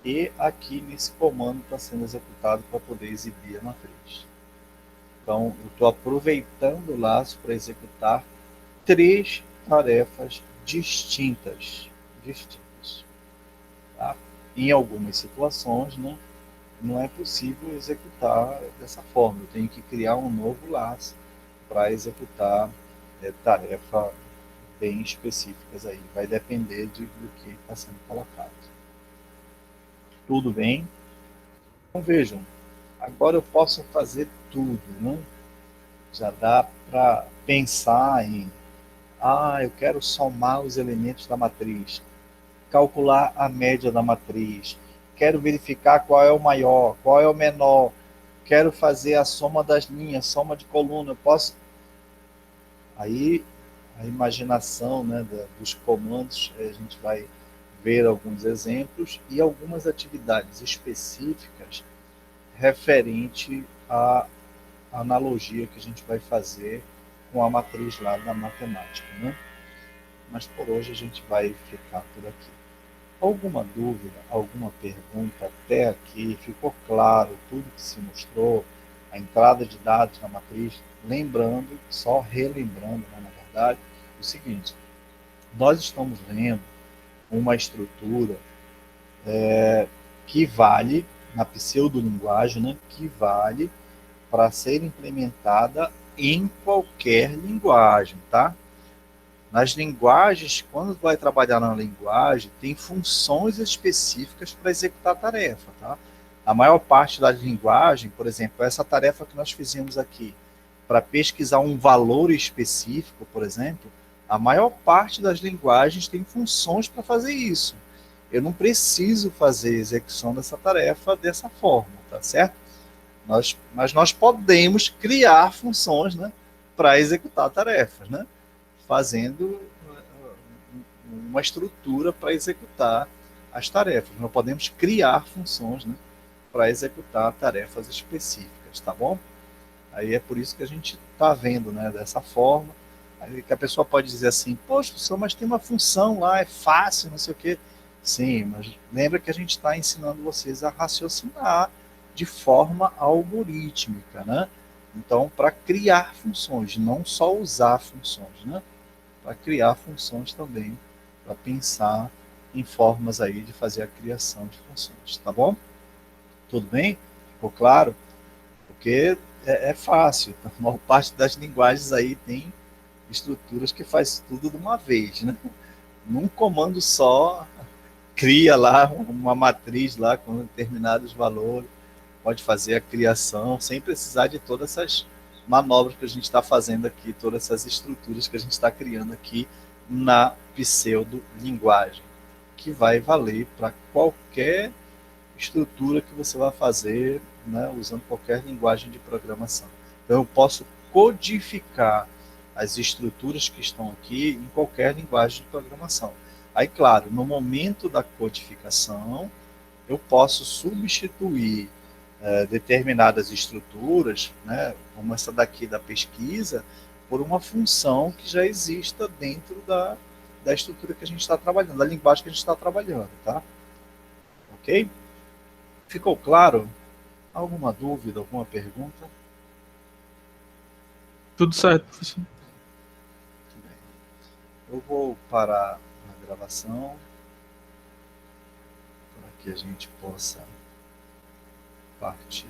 e aqui nesse comando está sendo executado para poder exibir a matriz. Então, eu estou aproveitando o laço para executar 3 tarefas distintas. Tá? Em algumas situações, né, não é possível executar dessa forma. Eu tenho que criar um novo laço para executar tarefa bem específicas aí. Vai depender do que está sendo colocado. Tudo bem? Então vejam, agora eu posso fazer tudo, né? Já dá para pensar em, eu quero somar os elementos da matriz, calcular a média da matriz, quero verificar qual é o maior, qual é o menor, quero fazer a soma das linhas, soma de coluna, eu posso... Aí a imaginação, né, dos comandos, a gente vai ver alguns exemplos e algumas atividades específicas referente à analogia que a gente vai fazer com a matriz lá da matemática, né? Mas por hoje a gente vai ficar por aqui. Alguma dúvida, alguma pergunta até aqui? Ficou claro tudo que se mostrou? A entrada de dados na matriz? Lembrando, só relembrando, né, na verdade, o seguinte: nós estamos vendo uma estrutura que vale, na pseudolinguagem, né, que vale para ser implementada em qualquer linguagem, tá? Nas linguagens, quando vai trabalhar na linguagem, tem funções específicas para executar a tarefa, tá? A maior parte das linguagens, por exemplo, essa tarefa que nós fizemos aqui, para pesquisar um valor específico, por exemplo, a maior parte das linguagens tem funções para fazer isso. Eu não preciso fazer a execução dessa tarefa dessa forma, tá certo? Mas nós podemos criar funções, né, para executar tarefas, né, fazendo uma estrutura para executar as tarefas. Nós podemos criar funções, né, para executar tarefas específicas, tá bom? Aí é por isso que a gente está vendo, né, dessa forma. Aí que a pessoa pode dizer assim, poxa, mas tem uma função lá, é fácil, não sei o quê. Sim, mas lembra que a gente está ensinando vocês a raciocinar de forma algorítmica, né? Então, para criar funções, não só usar funções, né? Para criar funções também, para pensar em formas aí de fazer a criação de funções, tá bom? Tudo bem? Ficou claro? Porque é fácil. A maior parte das linguagens aí tem estruturas que faz tudo de uma vez, né? Num comando só, cria lá uma matriz lá com determinados valores, pode fazer a criação sem precisar de todas essas manobras que a gente está fazendo aqui, todas essas estruturas que a gente está criando aqui na pseudo-linguagem, que vai valer para qualquer estrutura que você vai fazer, né, usando qualquer linguagem de programação. Então eu posso codificar as estruturas que estão aqui em qualquer linguagem de programação. Aí, claro, no momento da codificação, eu posso substituir determinadas estruturas, né, como essa daqui da pesquisa, por uma função que já exista dentro da estrutura que a gente está trabalhando, da linguagem que a gente está trabalhando, tá? Ok? Ficou claro? Alguma dúvida, alguma pergunta? Tudo certo, professor. Muito bem. Eu vou parar a gravação para que a gente possa partir